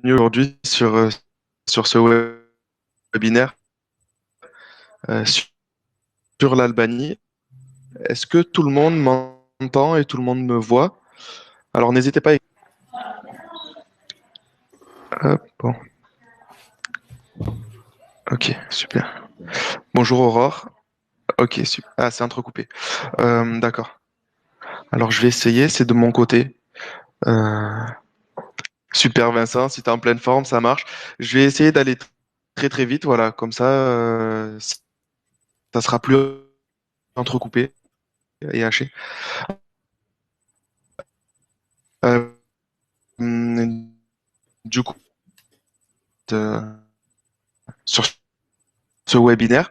aujourd'hui sur ce webinaire sur l'Albanie. Est-ce que tout le monde m'entend et tout le monde me voit? Alors n'hésitez pas. Bon, ok, super. Bonjour Aurore. Ok, super. Ah, c'est entrecoupé. D'accord. Alors je vais essayer, c'est de mon côté. Euh, Super Vincent, si t'es en pleine forme, ça marche. Je vais essayer d'aller très très vite, voilà, comme ça, ça sera plus entrecoupé et haché. Euh, du coup, euh, sur ce webinaire,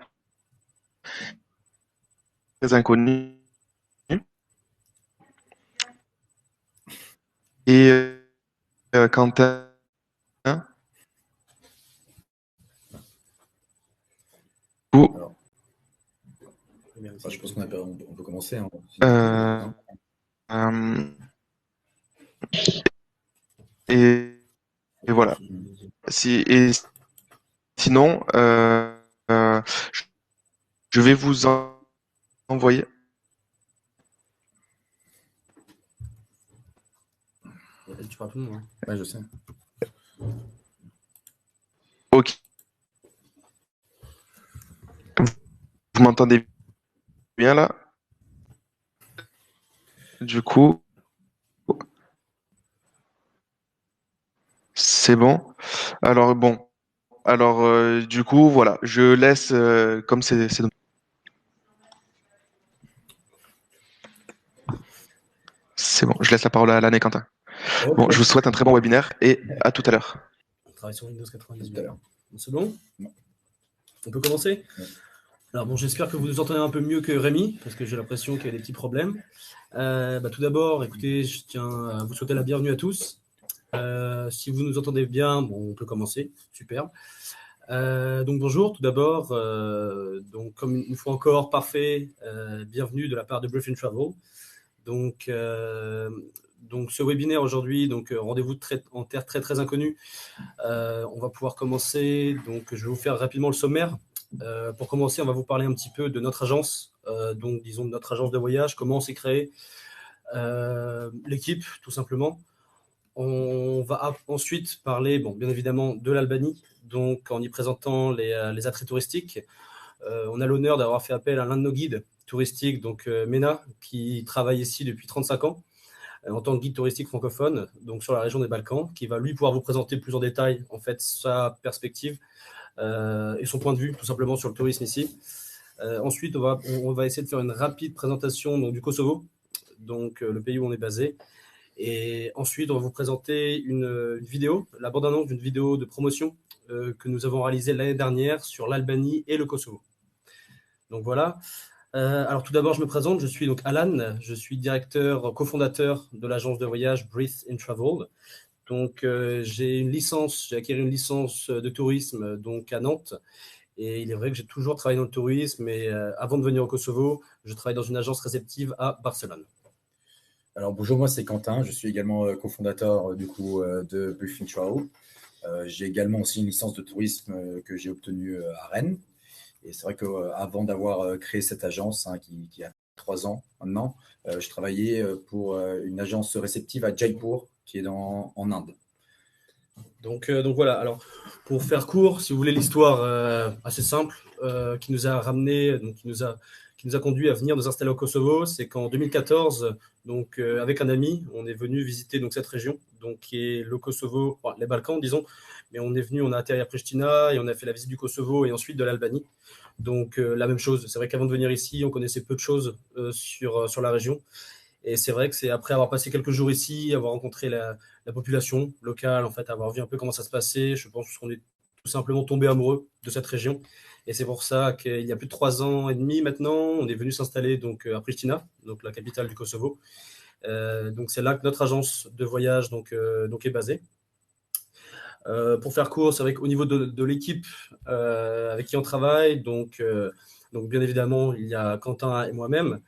très inconnu, et Quentin, vous, Alors, je pense on peut commencer, hein, si tout le monde est euh, bien. euh, et, et voilà. Et sinon, euh, je vais vous envoyer. Tu parles tout le monde, hein? Ouais, je sais. Ok, vous m'entendez bien là? Du coup, c'est bon. Alors bon, alors du coup, voilà, je laisse comme c'est bon, je laisse la parole à Alan et Quentin. Ok. Bon, je vous souhaite un très bon webinaire et à tout à l'heure. On travaille sur Windows 98. Tout à l'heure. C'est bon? On peut commencer? Ouais. Alors bon, j'espère que vous nous entendez un peu mieux que Rémi, parce que j'ai l'impression qu'il y a des petits problèmes. Tout d'abord, écoutez, je tiens à vous souhaiter la bienvenue à tous. Si vous nous entendez bien, bon, on peut commencer. Super. Donc bonjour, tout d'abord. Donc comme une fois encore, parfait. Bienvenue de la part de Brief Travel. Donc ce webinaire aujourd'hui, rendez-vous en terre très très inconnue. On va pouvoir commencer. Donc je vais vous faire rapidement le sommaire. Pour commencer, on va vous parler un petit peu de notre agence, donc disons de notre agence de voyage, comment on s'est créé, l'équipe tout simplement. On va ensuite parler, bon, bien évidemment, de l'Albanie, donc en y présentant les attraits touristiques. On a l'honneur d'avoir fait appel à l'un de nos guides touristiques, donc Mena, qui travaille ici depuis 35 ans en tant que guide touristique francophone, donc sur la région des Balkans, qui va lui pouvoir vous présenter plus en détail en fait sa perspective et son point de vue tout simplement sur le tourisme ici. Ensuite, on va essayer de faire une rapide présentation donc, du Kosovo, donc le pays où on est basé. Et ensuite, on va vous présenter une vidéo, la bande-annonce d'une vidéo de promotion que nous avons réalisée l'année dernière sur l'Albanie et le Kosovo. Donc voilà. Alors tout d'abord, je me présente, je suis donc Alan, je suis directeur, cofondateur de l'agence de voyage Breathe in Travel. Donc j'ai acquis une licence de tourisme donc à Nantes. Et il est vrai que j'ai toujours travaillé dans le tourisme. Et avant de venir au Kosovo, je travaille dans une agence réceptive à Barcelone. Alors bonjour, moi c'est Quentin, je suis également cofondateur de Brief Travel. J'ai également aussi une licence de tourisme que j'ai obtenue à Rennes. Et c'est vrai qu'avant d'avoir créé cette agence qui a 3 ans maintenant, je travaillais pour une agence réceptive à Jaipur qui est en Inde. Donc voilà, alors pour faire court, si vous voulez l'histoire assez simple qui nous a ramené, donc qui nous a conduit à venir nous installer au Kosovo, c'est qu'en 2014, donc avec un ami, on est venu visiter donc cette région, donc qui est le Kosovo, les Balkans disons, mais on a atterri à Pristina et on a fait la visite du Kosovo et ensuite de l'Albanie. Donc la même chose, c'est vrai qu'avant de venir ici, on connaissait peu de choses sur la région. Et c'est vrai que c'est après avoir passé quelques jours ici, avoir rencontré la population locale, en fait, avoir vu un peu comment ça se passait, je pense qu'on est tout simplement tombé amoureux de cette région. Et c'est pour ça qu'il y a plus de 3 ans et demi maintenant, on est venu s'installer donc à Pristina, donc la capitale du Kosovo. Donc c'est là que notre agence de voyage donc est basée. Pour faire court, c'est vrai qu'au niveau de l'équipe avec qui on travaille, donc bien évidemment, il y a Quentin et moi-même,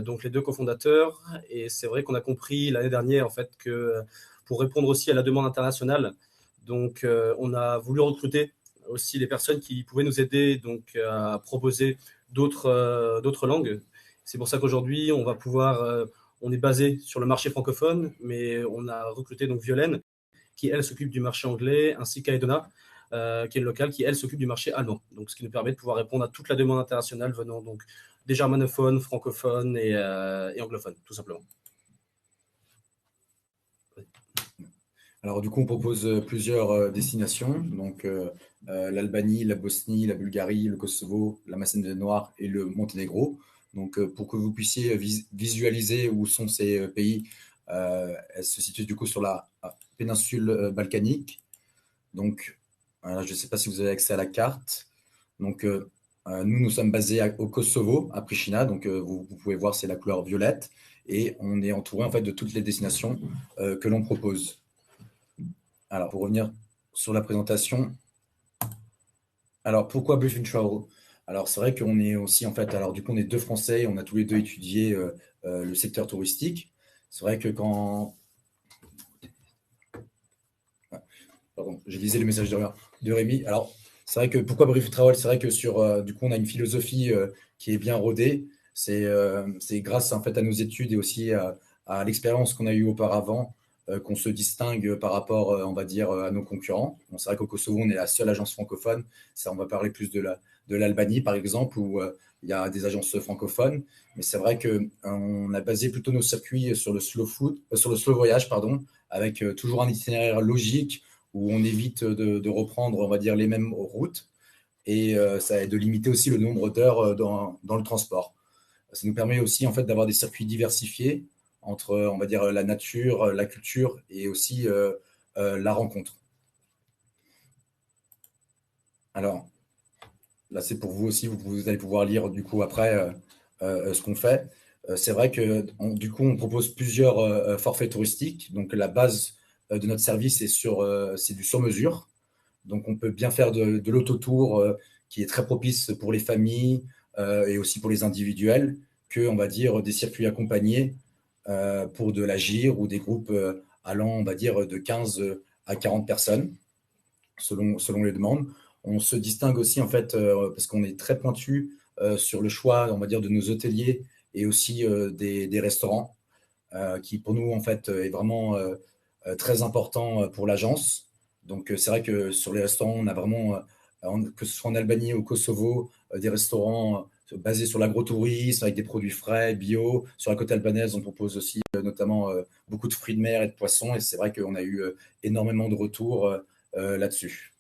donc les deux cofondateurs. Et c'est vrai qu'on a compris l'année dernière en fait que pour répondre aussi à la demande internationale, Donc, on a voulu recruter aussi des personnes qui pouvaient nous aider donc, à proposer d'autres langues. C'est pour ça qu'aujourd'hui, on est basé sur le marché francophone, mais on a recruté donc Violaine, qui, elle, s'occupe du marché anglais, ainsi qu'Aedona, qui est une locale, qui, elle, s'occupe du marché allemand. Donc, ce qui nous permet de pouvoir répondre à toute la demande internationale venant donc des germanophones, francophones et anglophones, tout simplement. Alors, du coup, on propose plusieurs destinations. Donc, l'Albanie, la Bosnie, la Bulgarie, le Kosovo, la Macédoine noire et le Monténégro. Donc, pour que vous puissiez visualiser où sont ces pays, elles se situent du coup sur la péninsule balkanique. Donc, je ne sais pas si vous avez accès à la carte. Donc, nous sommes basés au Kosovo, à Pristina. Donc, vous pouvez voir, c'est la couleur violette. Et on est entouré en fait de toutes les destinations que l'on propose. Alors, pour revenir sur la présentation, alors pourquoi Brief and Travel? Alors, c'est vrai qu'on est aussi, en fait, alors du coup, on est deux Français, on a tous les deux étudié le secteur touristique. C'est vrai que quand. Pardon, j'ai lisé le message de Rémi. Alors, c'est vrai que pourquoi Brief and Travel? C'est vrai que du coup, on a une philosophie qui est bien rodée. C'est grâce en fait à nos études et aussi à l'expérience qu'on a eue auparavant qu'on se distingue par rapport, on va dire, à nos concurrents. Bon, c'est vrai qu'au Kosovo, on est la seule agence francophone. Ça, on va parler plus de l'Albanie, par exemple, où il y a des agences francophones. Mais c'est vrai qu'on a basé plutôt nos circuits sur le slow voyage, pardon, avec toujours un itinéraire logique où on évite de reprendre, on va dire, les mêmes routes. Et ça aide de limiter aussi le nombre d'heures dans le transport. Ça nous permet aussi en fait d'avoir des circuits diversifiés entre, on va dire, la nature, la culture et aussi la rencontre. Alors, là, c'est pour vous aussi, vous allez pouvoir lire du coup après ce qu'on fait. C'est vrai que du coup, on propose plusieurs forfaits touristiques. Donc, la base de notre service c'est du sur-mesure. Donc, on peut bien faire de l'autotour qui est très propice pour les familles et aussi pour les individuels, que, on va dire, des circuits accompagnés pour de l'agir ou des groupes allant, on va dire, de 15 à 40 personnes, selon les demandes. On se distingue aussi, en fait, parce qu'on est très pointu sur le choix, on va dire, de nos hôteliers et aussi des restaurants, qui, pour nous, en fait, est vraiment très important pour l'agence. Donc, c'est vrai que sur les restaurants, on a vraiment, que ce soit en Albanie ou au Kosovo, des restaurants basés sur l'agrotourisme, avec des produits frais, bio. Sur la côte albanaise, on propose aussi notamment beaucoup de fruits de mer et de poissons. Et c'est vrai qu'on a eu énormément de retours là-dessus.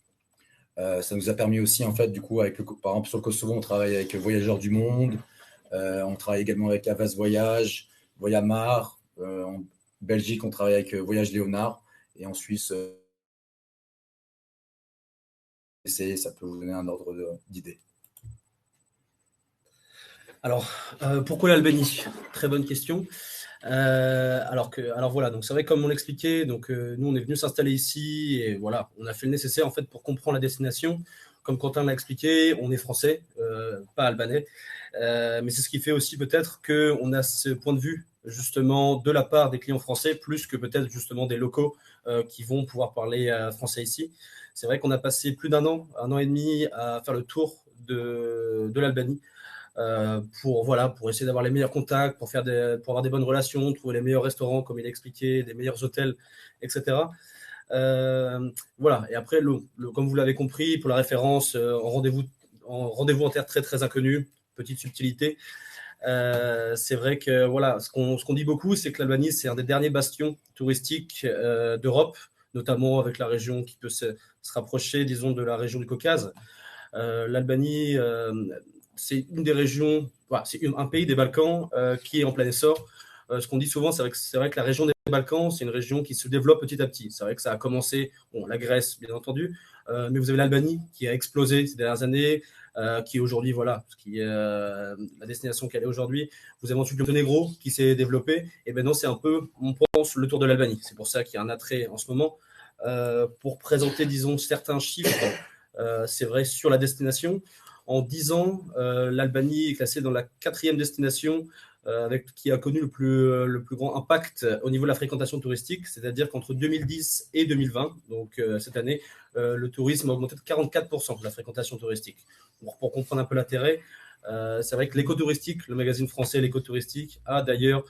Ça nous a permis aussi, en fait, du coup, par exemple, sur le Kosovo, on travaille avec Voyageurs du Monde. On travaille également avec Avas Voyage, Voyamar. En Belgique, on travaille avec Voyage Léonard. Et en Suisse, ça peut vous donner un ordre d'idée. Alors, pourquoi l'Albanie? Très bonne question. Alors voilà, donc c'est vrai, comme on l'expliquait, donc nous on est venu s'installer ici et voilà, on a fait le nécessaire en fait pour comprendre la destination. Comme Quentin l'a expliqué, on est français, pas albanais, mais c'est ce qui fait aussi peut-être qu'on a ce point de vue justement de la part des clients français plus que peut-être justement des locaux qui vont pouvoir parler français ici. C'est vrai qu'on a passé plus d'un an et demi à faire le tour de l'Albanie. Pour essayer d'avoir les meilleurs contacts, pour avoir des bonnes relations, trouver les meilleurs restaurants, comme il a expliqué, des meilleurs hôtels, etc. Voilà. Et après, comme vous l'avez compris, pour la référence, en rendez-vous en terre très très inconnue, petite subtilité. C'est vrai que voilà, ce qu'on dit beaucoup, c'est que l'Albanie, c'est un des derniers bastions touristiques d'Europe, notamment avec la région qui peut se rapprocher, disons, de la région du Caucase. L'Albanie, c'est une des régions, c'est un pays des Balkans qui est en plein essor. Ce qu'on dit souvent, c'est vrai que la région des Balkans, c'est une région qui se développe petit à petit. C'est vrai que ça a commencé, la Grèce, bien entendu, mais vous avez l'Albanie qui a explosé ces dernières années, qui est aujourd'hui, qui est la destination qu'elle est aujourd'hui. Vous avez ensuite le Monténégro qui s'est développé, et maintenant c'est un peu, on pense, le tour de l'Albanie. C'est pour ça qu'il y a un attrait en ce moment. Pour présenter, disons, certains chiffres, c'est vrai, sur la destination. En 10 ans, l'Albanie est classée dans la 4e destination qui a connu le plus grand impact au niveau de la fréquentation touristique, c'est-à-dire qu'entre 2010 et 2020, donc cette année, le tourisme a augmenté de 44% de la fréquentation touristique. Pour comprendre un peu l'intérêt, c'est vrai que l'écotouristique, le magazine français L'écotouristique, a d'ailleurs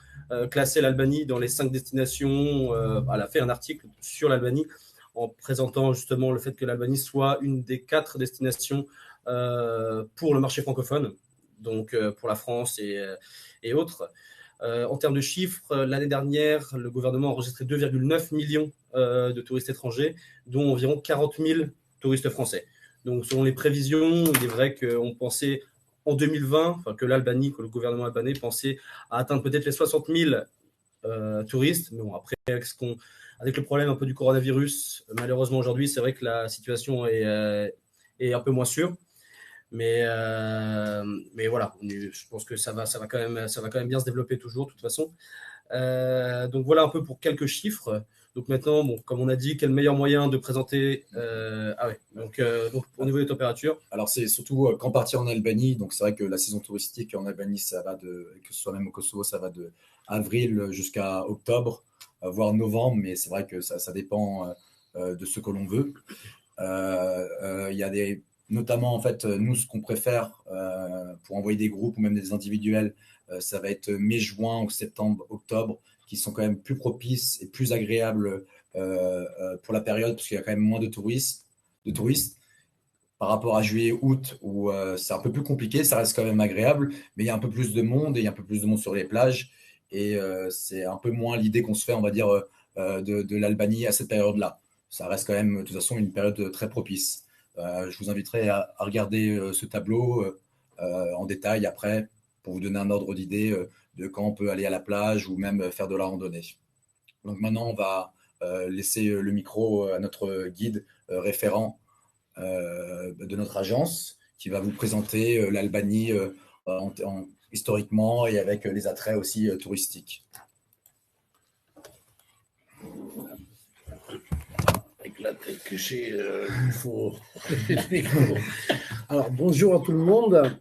classé l'Albanie dans les 5 destinations, elle a fait un article sur l'Albanie en présentant justement le fait que l'Albanie soit une des 4 destinations pour le marché francophone, donc pour la France et autres. En termes de chiffres, l'année dernière, le gouvernement a enregistré 2,9 millions de touristes étrangers, dont environ 40 000 touristes français. Donc, selon les prévisions, il est vrai qu'on pensait en 2020, que l'Albanie, que le gouvernement albanais pensait à atteindre peut-être les 60 000 touristes. Mais bon, après, avec le problème un peu du coronavirus, malheureusement aujourd'hui, c'est vrai que la situation est un peu moins sûre. Mais voilà, je pense que ça va quand même bien se développer toujours, de toute façon. Donc voilà un peu pour quelques chiffres. Donc maintenant, bon, comme on a dit, quel meilleur moyen de présenter donc au niveau des températures. Alors c'est surtout quand partir en Albanie. Donc c'est vrai que la saison touristique en Albanie, ça va que ce soit même au Kosovo, ça va de avril jusqu'à octobre, voire novembre. Mais c'est vrai que ça dépend de ce que l'on veut. Il y a notamment, en fait, nous, ce qu'on préfère pour envoyer des groupes ou même des individuels, ça va être mai, juin ou septembre, octobre, qui sont quand même plus propices et plus agréables pour la période, parce qu'il y a quand même moins de touristes. Par rapport à juillet, août, où c'est un peu plus compliqué, ça reste quand même agréable, mais il y a un peu plus de monde et il y a un peu plus de monde sur les plages. Et c'est un peu moins l'idée qu'on se fait, on va dire, de l'Albanie à cette période-là. Ça reste quand même, de toute façon, une période très propice. Je vous inviterai à regarder ce tableau en détail après pour vous donner un ordre d'idée de quand on peut aller à la plage ou même faire de la randonnée. Donc maintenant, on va laisser le micro à notre guide référent de notre agence qui va vous présenter l'Albanie historiquement et avec les attraits aussi touristiques. Alors, bonjour à tout le monde.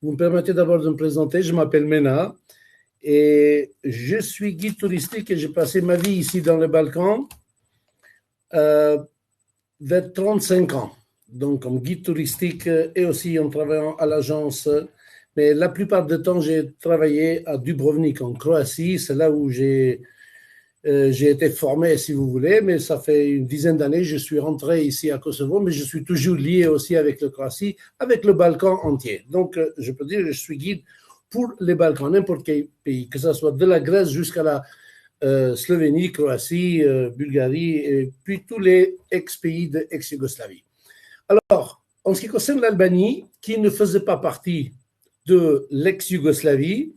Vous me permettez d'abord de me présenter. Je m'appelle Mena et je suis guide touristique et j'ai passé ma vie ici dans les Balkans vers 35 ans. Donc, comme guide touristique et aussi en travaillant à l'agence. Mais la plupart du temps, j'ai travaillé à Dubrovnik en Croatie. C'est là où j'ai été formé, si vous voulez, mais ça fait une dizaine d'années que je suis rentré ici à Kosovo, mais je suis toujours lié aussi avec le Croatie, avec le Balkan entier. Donc, je peux dire que je suis guide pour les Balkans, n'importe quel pays, que ce soit de la Grèce jusqu'à la Slovénie, Croatie, Bulgarie, et puis tous les ex-pays de ex-Yougoslavie. Alors, en ce qui concerne l'Albanie, qui ne faisait pas partie de l'ex-Yougoslavie,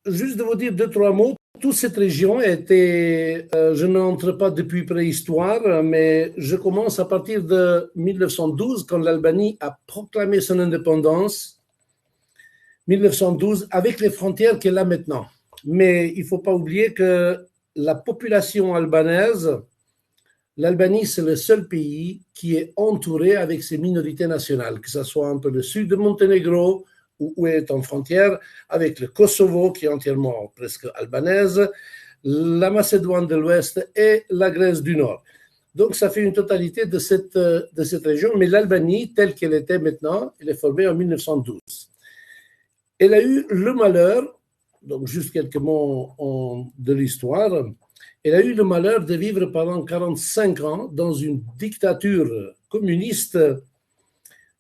juste de vous dire 2-3 mots, toute cette région était, je n'entre pas depuis préhistoire, mais je commence à partir de 1912, quand l'Albanie a proclamé son indépendance, 1912, avec les frontières qu'elle a maintenant. Mais il ne faut pas oublier que la population albanaise, l'Albanie, c'est le seul pays qui est entouré avec ses minorités nationales, que ce soit un peu le sud de Monténégro, où elle est en frontière avec le Kosovo, qui est entièrement presque albanaise, la Macédoine de l'Ouest et la Grèce du Nord. Donc, ça fait une totalité de cette région, mais l'Albanie, telle qu'elle était maintenant, elle est formée en 1912. Elle a eu le malheur, donc juste quelques mots de l'histoire, elle a eu le malheur de vivre pendant 45 ans dans une dictature communiste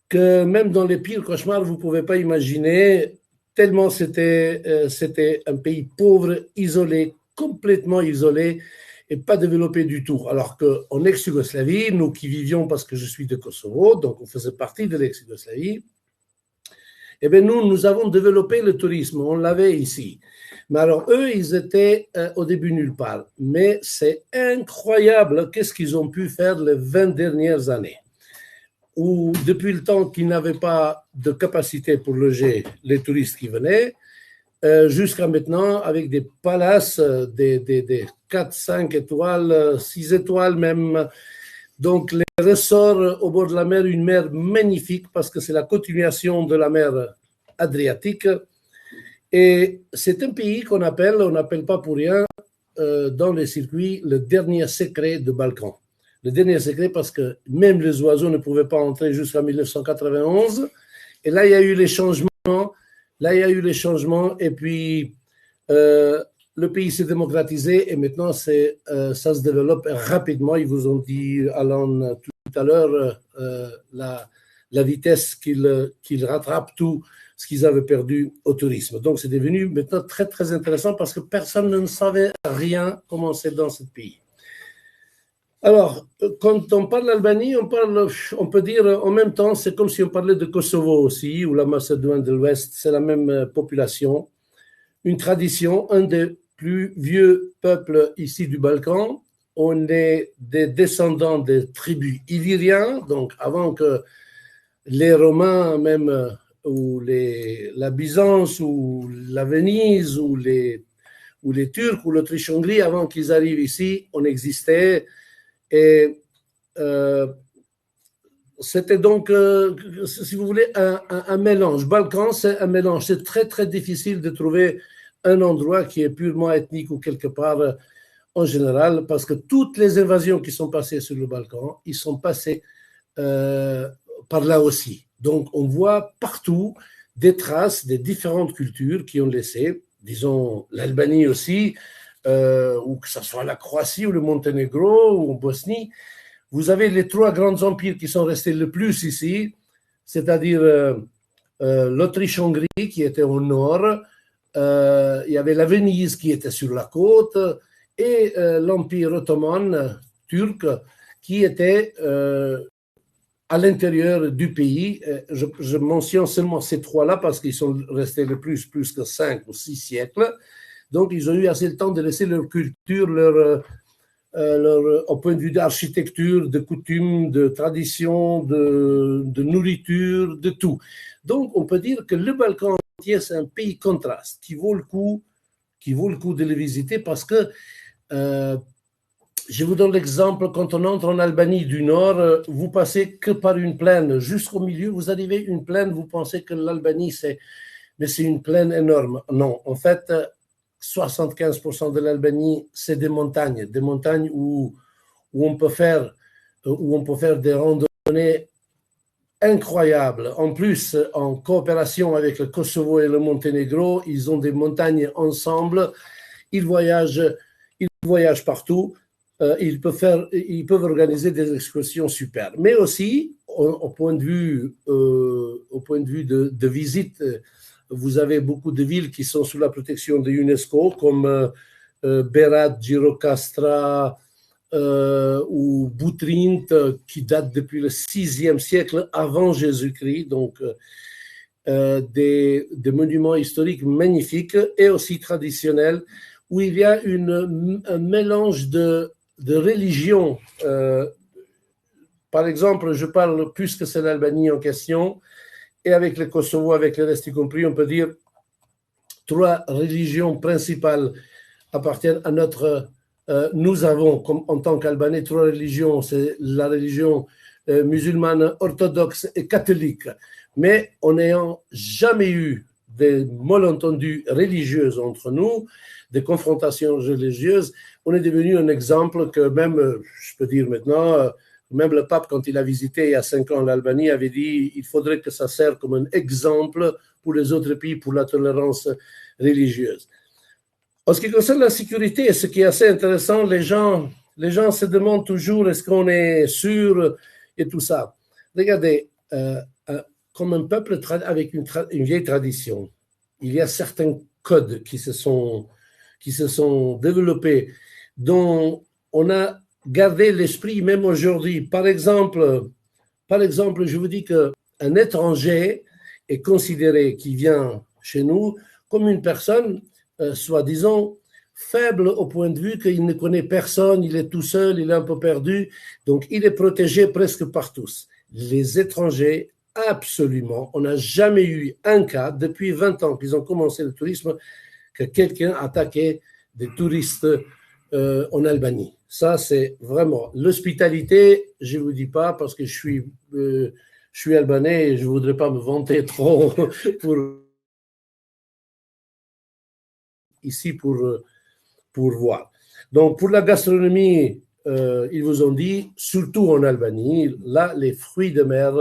que même dans les pires cauchemars, vous ne pouvez pas imaginer, tellement c'était un pays pauvre, isolé, complètement isolé et pas développé du tout. Alors qu'en ex-Yougoslavie, nous qui vivions, parce que je suis de Kosovo, donc on faisait partie de l'ex-Yougoslavie, eh bien nous avons développé le tourisme, on l'avait ici. Mais alors eux, ils étaient au début nulle part. Mais c'est incroyable qu'est-ce qu'ils ont pu faire les 20 dernières années. Où depuis le temps qu'ils n'avaient pas de capacité pour loger les touristes qui venaient, jusqu'à maintenant avec des palaces, des 4, 5 étoiles, 6 étoiles même. Donc les ressorts au bord de la mer, une mer magnifique parce que c'est la continuation de la mer adriatique. Et c'est un pays on n'appelle pas pour rien dans les circuits le dernier secret de Balkan. Le dernier secret parce que même les oiseaux ne pouvaient pas entrer jusqu'en 1991. Et là, il y a eu les changements. Et puis le pays s'est démocratisé et maintenant ça se développe rapidement. Ils vous ont dit, Alan, tout à l'heure, la vitesse qu'ils rattrapent tout ce qu'ils avaient perdu au tourisme. Donc, c'est devenu maintenant très, très intéressant parce que personne ne savait rien comment c'est dans ce pays. Alors, quand on parle d'Albanie, on peut dire en même temps, c'est comme si on parlait de Kosovo aussi, ou la Macédoine de l'Ouest, c'est la même population, une tradition, un des plus vieux peuples ici du Balkan. On est des descendants des tribus illyriens, donc avant que les Romains même, ou la Byzance, ou la Venise, ou les Turcs, ou l'Autriche-Hongrie, avant qu'ils arrivent ici, on existait. Et c'était donc, si vous voulez, un mélange. Balkan, c'est un mélange. C'est très, très difficile de trouver un endroit qui est purement ethnique ou quelque part en général, parce que toutes les invasions qui sont passées sur le Balkan, ils sont passés par là aussi. Donc, on voit partout des traces des différentes cultures qui ont laissé, disons, l'Albanie aussi, ou que ce soit la Croatie ou le Monténégro ou en Bosnie, vous avez les trois grands empires qui sont restés le plus ici, c'est-à-dire l'Autriche-Hongrie qui était au nord, il y avait la Venise qui était sur la côte et l'Empire ottoman turc qui était à l'intérieur du pays. Je mentionne seulement ces trois-là parce qu'ils sont restés le plus que 5 ou 6 siècles. Donc, ils ont eu assez de temps de laisser leur culture, au point de vue d'architecture, de coutumes, de tradition, de nourriture, de tout. Donc, on peut dire que le Balkan entier, c'est un pays contraste qui vaut le coup de le visiter parce que, je vous donne l'exemple, quand on entre en Albanie du Nord, vous passez que par une plaine. Jusqu'au milieu, vous arrivez à une plaine, vous pensez que l'Albanie, c'est une plaine énorme. Non, en fait, 75% de l'Albanie, c'est des montagnes où on peut faire des randonnées incroyables. En plus, en coopération avec le Kosovo et le Monténégro, ils ont des montagnes ensemble. Ils voyagent partout. Ils peuvent organiser des excursions super. Mais aussi, au point de vue de visite, vous avez beaucoup de villes qui sont sous la protection de l'UNESCO, comme Berat, Gjirokastra ou Butrint, qui datent depuis le 6e siècle avant Jésus-Christ. Donc, des monuments historiques magnifiques et aussi traditionnels, où il y a un mélange de religions. Par exemple, je parle puisque c'est l'Albanie en question, et avec le Kosovo, avec le reste y compris, on peut dire 3 religions principales appartiennent à notre... nous avons, comme, en tant qu'Albanais, 3 religions. C'est la religion musulmane, orthodoxe et catholique. Mais en n'ayant jamais eu des malentendus religieux entre nous, des confrontations religieuses, on est devenu un exemple que même, je peux dire maintenant... Même le pape, quand il a visité il y a 5 ans l'Albanie, avait dit qu'il faudrait que ça serve comme un exemple pour les autres pays pour la tolérance religieuse. En ce qui concerne la sécurité, ce qui est assez intéressant, les gens se demandent toujours est-ce qu'on est sûr et tout ça. Regardez, comme un peuple avec une vieille tradition, il y a certains codes qui se sont développés, dont on a gardé l'esprit même aujourd'hui. Par exemple, je vous dis qu'un étranger est considéré qui vient chez nous comme une personne, soi-disant, faible au point de vue qu'il ne connaît personne, il est tout seul, il est un peu perdu, donc il est protégé presque par tous. Les étrangers, absolument, on n'a jamais eu un cas, depuis 20 ans qu'ils ont commencé le tourisme, que quelqu'un attaquait des touristes en Albanie. Ça, c'est vraiment l'hospitalité. Je ne vous dis pas parce que je suis albanais et je ne voudrais pas me vanter trop ici pour voir. Donc, pour la gastronomie, ils vous ont dit, surtout en Albanie, là, les fruits de mer,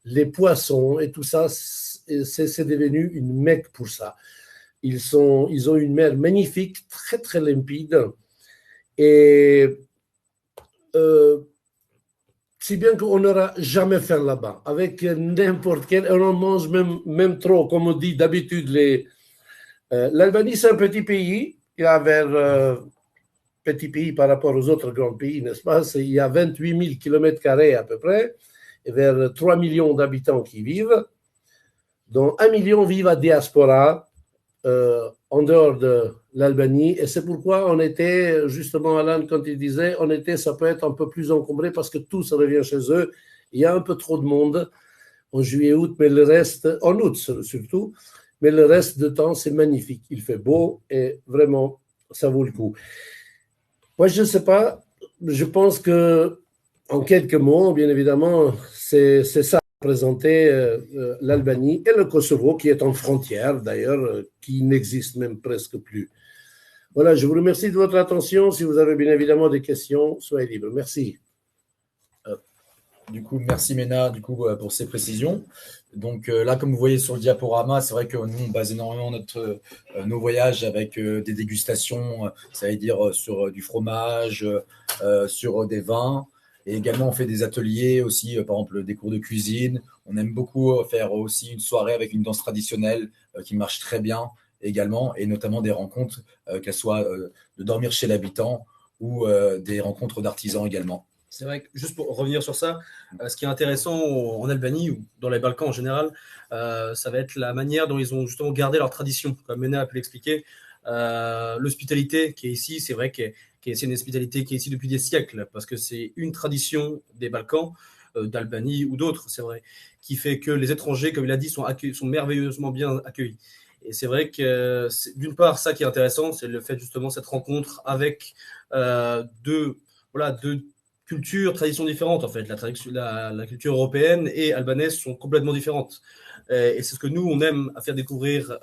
les poissons et tout ça, c'est devenu une mecque pour ça. Ils ont une mer magnifique, très, très limpide. Et si bien qu'on n'aura jamais faim là-bas. Avec n'importe quel, on en mange même trop, comme on dit d'habitude. L'Albanie, c'est un petit pays. Il y a vers petit pays par rapport aux autres grands pays, n'est-ce pas? Il y a 28 000 km² à peu près, et vers 3 millions d'habitants qui vivent, dont 1 million vivent à diaspora, en dehors de l'Albanie. Et c'est pourquoi on était, justement, Alan, quand il disait, ça peut être un peu plus encombré parce que tout ça revient chez eux. Il y a un peu trop de monde en juillet-août, mais le reste, en août surtout, mais le reste du temps, c'est magnifique. Il fait beau et vraiment, ça vaut le coup. Moi, je ne sais pas, je pense que en quelques mots, bien évidemment, c'est ça présenter l'Albanie et le Kosovo, qui est en frontière d'ailleurs, qui n'existe même presque plus. Voilà, je vous remercie de votre attention. Si vous avez bien évidemment des questions, soyez libres. Merci. Du coup, merci Mena pour ces précisions. Donc là, comme vous voyez sur le diaporama, c'est vrai que nous, on base énormément nos voyages avec des dégustations, ça veut dire sur du fromage, sur des vins. Et également, on fait des ateliers aussi, par exemple des cours de cuisine. On aime beaucoup faire aussi une soirée avec une danse traditionnelle qui marche très bien également, et notamment des rencontres, qu'elles soient de dormir chez l'habitant ou des rencontres d'artisans également. C'est vrai que, juste pour revenir sur ça, ce qui est intéressant en Albanie ou dans les Balkans en général, ça va être la manière dont ils ont justement gardé leur tradition. Comme Mena a pu l'expliquer, l'hospitalité qui est ici, c'est vrai c'est une hospitalité qui est ici depuis des siècles, parce que c'est une tradition des Balkans, d'Albanie ou d'autres, c'est vrai, qui fait que les étrangers, comme il a dit, sont merveilleusement bien accueillis. Et c'est vrai que, d'une part, ça qui est intéressant, c'est le fait justement cette rencontre avec deux cultures, traditions différentes en fait. La culture européenne et albanaise sont complètement différentes. Et c'est ce que nous, on aime à faire découvrir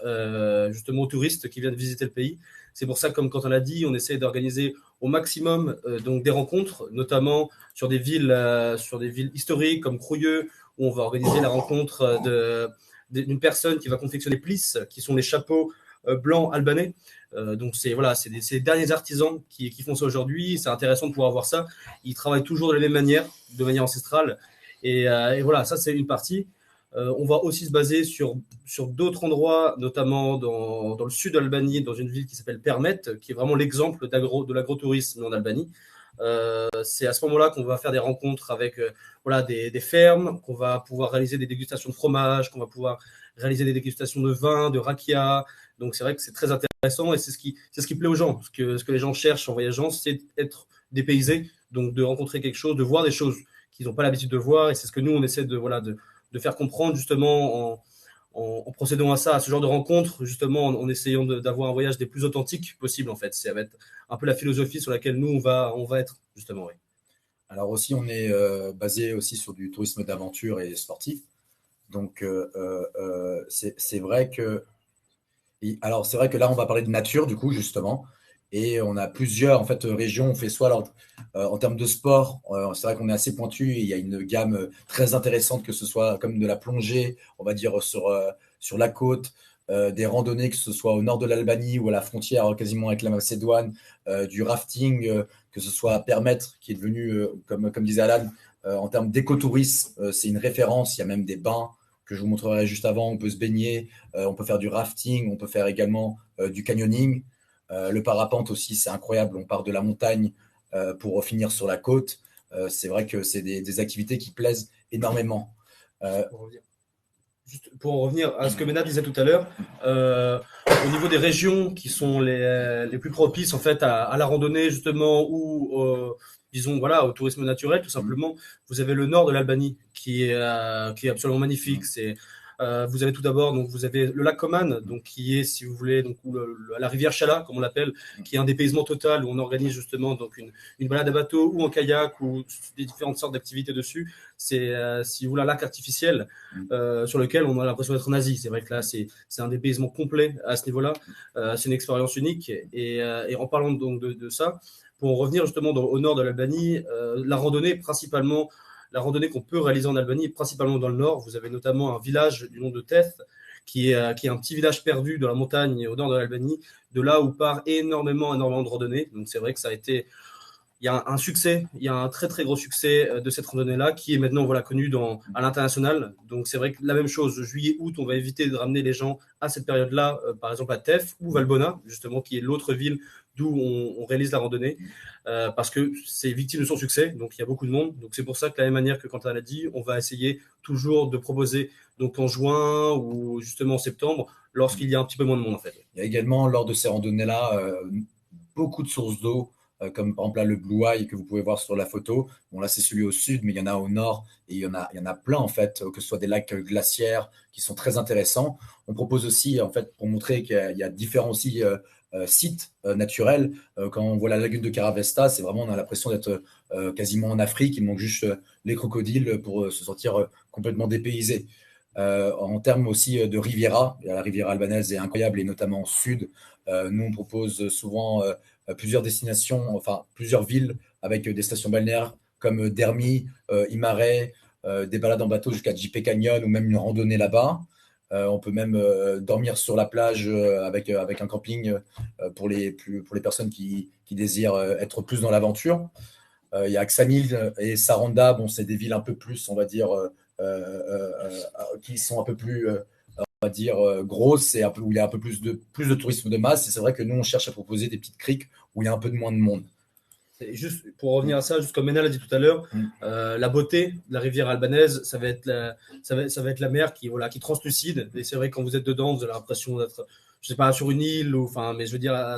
justement aux touristes qui viennent visiter le pays. C'est pour ça, comme quand on l'a dit, on essaie d'organiser au maximum donc des rencontres, notamment sur des villes historiques comme Kruye, où on va organiser la rencontre d'une personne qui va confectionner plis, qui sont les chapeaux blancs albanais. Donc c'est les derniers artisans qui font ça aujourd'hui. C'est intéressant de pouvoir voir ça. Ils travaillent toujours de la même manière, de manière ancestrale. Et voilà, ça c'est une partie. On va aussi se baser sur d'autres endroits, notamment dans le sud d'Albanie, dans une ville qui s'appelle Permet, qui est vraiment l'exemple de l'agrotourisme en Albanie. C'est à ce moment-là qu'on va faire des rencontres avec des fermes, qu'on va pouvoir réaliser des dégustations de fromage, qu'on va pouvoir réaliser des dégustations de vin, de rakia. Donc c'est vrai que c'est très intéressant et c'est ce qui plaît aux gens. Ce que les gens cherchent en voyageant, c'est d'être dépaysés, donc de rencontrer quelque chose, de voir des choses qu'ils n'ont pas l'habitude de voir. Et c'est ce que nous, on essaie de faire comprendre justement en procédant à ça, à ce genre de rencontres, justement en essayant d'avoir un voyage des plus authentiques possible en fait. Ça va être un peu la philosophie sur laquelle nous, on va être justement. Oui. Alors aussi, on est basé aussi sur du tourisme d'aventure et sportif. Donc, c'est vrai que... Alors, c'est vrai que là, on va parler de nature, du coup, justement. Et on a plusieurs en fait, régions. On fait soit en termes de sport, c'est vrai qu'on est assez pointu. Et il y a une gamme très intéressante, que ce soit comme de la plongée, on va dire sur la côte, des randonnées, que ce soit au nord de l'Albanie ou à la frontière quasiment avec la Macédoine, du rafting, que ce soit à Permettre, qui est devenu, comme disait Alan, en termes d'écotourisme, c'est une référence. Il y a même des bains que je vous montrerai juste avant. On peut se baigner, on peut faire du rafting, on peut faire également du canyoning. Le parapente aussi, c'est incroyable. On part de la montagne pour finir sur la côte. C'est vrai que c'est des activités qui plaisent énormément. Juste pour en revenir à ce que Mena disait tout à l'heure, au niveau des régions qui sont les plus propices en fait à la randonnée justement ou disons au tourisme naturel tout simplement, vous avez le nord de l'Albanie qui est absolument magnifique. C'est Vous avez tout d'abord, donc vous avez le lac Coman, donc qui est, si vous voulez, donc la rivière Chala, comme on l'appelle, qui est un dépaysement total où on organise justement donc une balade à bateau ou en kayak ou des différentes sortes d'activités dessus. C'est, si vous voulez, un lac artificiel sur lequel on a l'impression d'être en Asie. C'est vrai que là, c'est un dépaysement complet à ce niveau-là. C'est une expérience unique. Et en parlant donc de ça, pour en revenir justement au nord de l'Albanie, la randonnée principalement. La randonnée qu'on peut réaliser en Albanie est principalement dans le nord. Vous avez notamment un village du nom de Teth, qui est un petit village perdu dans la montagne au nord de l'Albanie, de là où part énormément de randonnées. Donc c'est vrai que ça a été, il y a un succès, il y a un très très gros succès de cette randonnée-là, qui est maintenant connue à l'international. Donc c'est vrai que la même chose, juillet, août, on va éviter de ramener les gens à cette période-là, par exemple à Tef ou Valbona, justement, qui est l'autre ville d'où on réalise la randonnée, parce que c'est victime de son succès, donc il y a beaucoup de monde. Donc c'est pour ça que de la même manière que Quentin l'a dit, on va essayer toujours de proposer donc en juin ou justement en septembre, lorsqu'il y a un petit peu moins de monde en fait. Il y a également lors de ces randonnées-là beaucoup de sources d'eau, comme par exemple là, le Blue Eye que vous pouvez voir sur la photo. Bon là c'est celui au sud, mais il y en a au nord et il y en a plein en fait, que ce soit des lacs glaciaires qui sont très intéressants. On propose aussi en fait pour montrer qu'il y a différents aussi sites naturels. Quand on voit la lagune de Caravesta, c'est vraiment, on a l'impression d'être quasiment en Afrique. Il manque juste les crocodiles pour se sentir complètement dépaysé. En termes aussi de Riviera, la Riviera albanaise est incroyable et notamment au sud. Nous, on propose souvent plusieurs destinations, enfin plusieurs villes avec des stations balnéaires comme Dermi, Imare, des balades en bateau jusqu'à JP Canyon ou même une randonnée là-bas. On peut même dormir sur la plage avec un camping pour les personnes qui désirent être plus dans l'aventure. Il y a Ksamil et Saranda, bon, c'est des villes un peu plus, on va dire, qui sont un peu plus, on va dire, grosses et où il y a un peu plus de tourisme de masse. Et c'est vrai que nous, on cherche à proposer des petites criques où il y a un peu moins de monde. Juste pour revenir à ça, juste comme Mena l'a dit tout à l'heure, la beauté de la rivière albanaise, ça va être la mer qui translucide. Et c'est vrai que quand vous êtes dedans, vous avez l'impression d'être, je sais pas, sur une île mais je veux dire,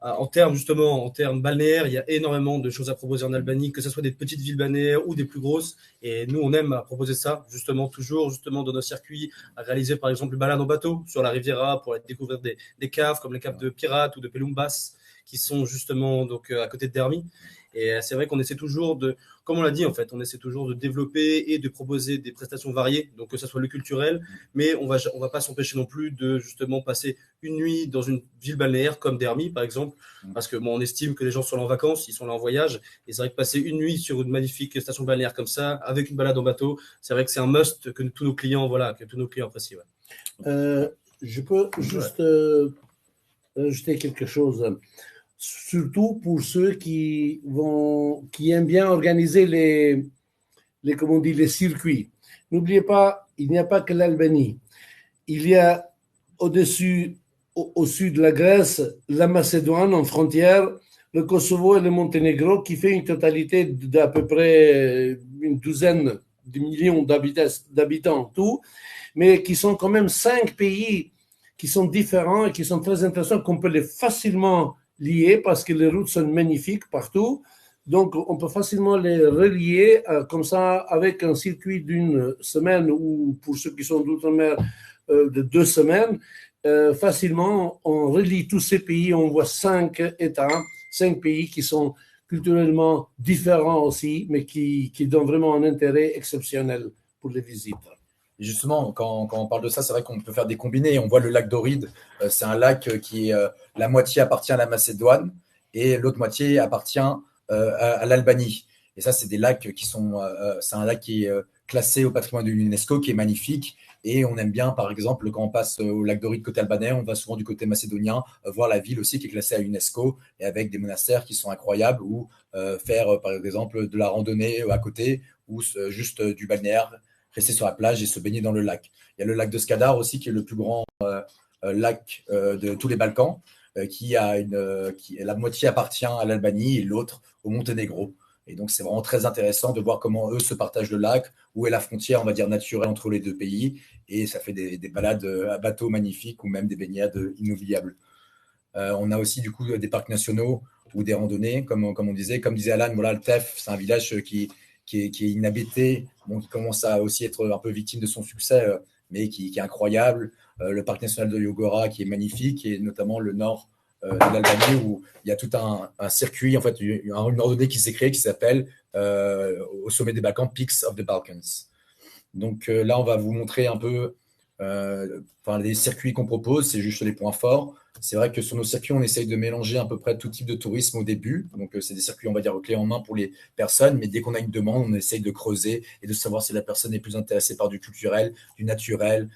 en termes balnéaires, il y a énormément de choses à proposer en Albanie, que ce soit des petites villes balnéaires ou des plus grosses. Et nous, on aime proposer ça, toujours dans nos circuits, à réaliser par exemple une balade en bateau sur la Riviera pour aller découvrir des caves comme les caves de Pirate ou de Pelumbas, qui sont justement donc à côté de Dermi. Et c'est vrai qu'on essaie toujours comme on l'a dit en fait, on essaie toujours de développer et de proposer des prestations variées, donc que ce soit le culturel, mais on va pas s'empêcher non plus de justement passer une nuit dans une ville balnéaire comme Dermi par exemple, parce que on estime que les gens sont là en vacances, ils sont là en voyage, et c'est vrai que passer une nuit sur une magnifique station balnéaire comme ça, avec une balade en bateau, c'est vrai que c'est un must que tous nos clients apprécient. Ouais. Je peux juste ajouter quelque chose. Surtout pour ceux qui aiment bien organiser les circuits. N'oubliez pas, il n'y a pas que l'Albanie. Il y a au-dessus, au sud de la Grèce, la Macédoine en frontière, le Kosovo et le Monténégro, qui fait une totalité d'à peu près une douzaine de millions d'habitants tout, mais qui sont quand même 5 pays qui sont différents et qui sont très intéressants, qu'on peut les facilement liés parce que les routes sont magnifiques partout. Donc, on peut facilement les relier comme ça avec un circuit d'une semaine ou pour ceux qui sont d'outre-mer de 2 semaines. Facilement, on relie tous ces pays. On voit 5 États, 5 pays qui sont culturellement différents aussi, mais qui donnent vraiment un intérêt exceptionnel pour les visites. Et justement, quand on parle de ça, c'est vrai qu'on peut faire des combinés. On voit le lac d'Oride, c'est un lac qui la moitié appartient à la Macédoine et l'autre moitié appartient à l'Albanie. Et ça, c'est des lacs c'est un lac qui est classé au patrimoine de l'UNESCO, qui est magnifique. Et on aime bien, par exemple, quand on passe au lac d'Oride côté albanais, on va souvent du côté macédonien voir la ville aussi qui est classée à l'UNESCO et avec des monastères qui sont incroyables, ou faire, par exemple, de la randonnée à côté ou juste du balnéaire, rester sur la plage et se baigner dans le lac. Il y a le lac de Skadar aussi, qui est le plus grand lac de tous les Balkans, qui la moitié appartient à l'Albanie et l'autre au Monténégro. Et donc, c'est vraiment très intéressant de voir comment eux se partagent le lac, où est la frontière, on va dire, naturelle entre les deux pays. Et ça fait des balades à bateau magnifiques ou même des baignades inoubliables. On a aussi, du coup, des parcs nationaux ou des randonnées, comme on disait. Comme disait Alan, voilà, le Tef, c'est un village qui est inhabité, qui commence à aussi être un peu victime de son succès. mais qui est incroyable. Le parc national de Yogora qui est magnifique, et notamment le nord de l'Albanie où il y a tout un circuit, en fait, une randonnée qui s'est créée qui s'appelle au sommet des Balkans, Peaks of the Balkans. Donc là, on va vous montrer un peu les circuits qu'on propose, c'est juste les points forts. C'est vrai que sur nos circuits, on essaye de mélanger à peu près tout type de tourisme au début. Donc, c'est des circuits, on va dire, clés en main pour les personnes. Mais dès qu'on a une demande, on essaye de creuser et de savoir si la personne est plus intéressée par du culturel, du naturel,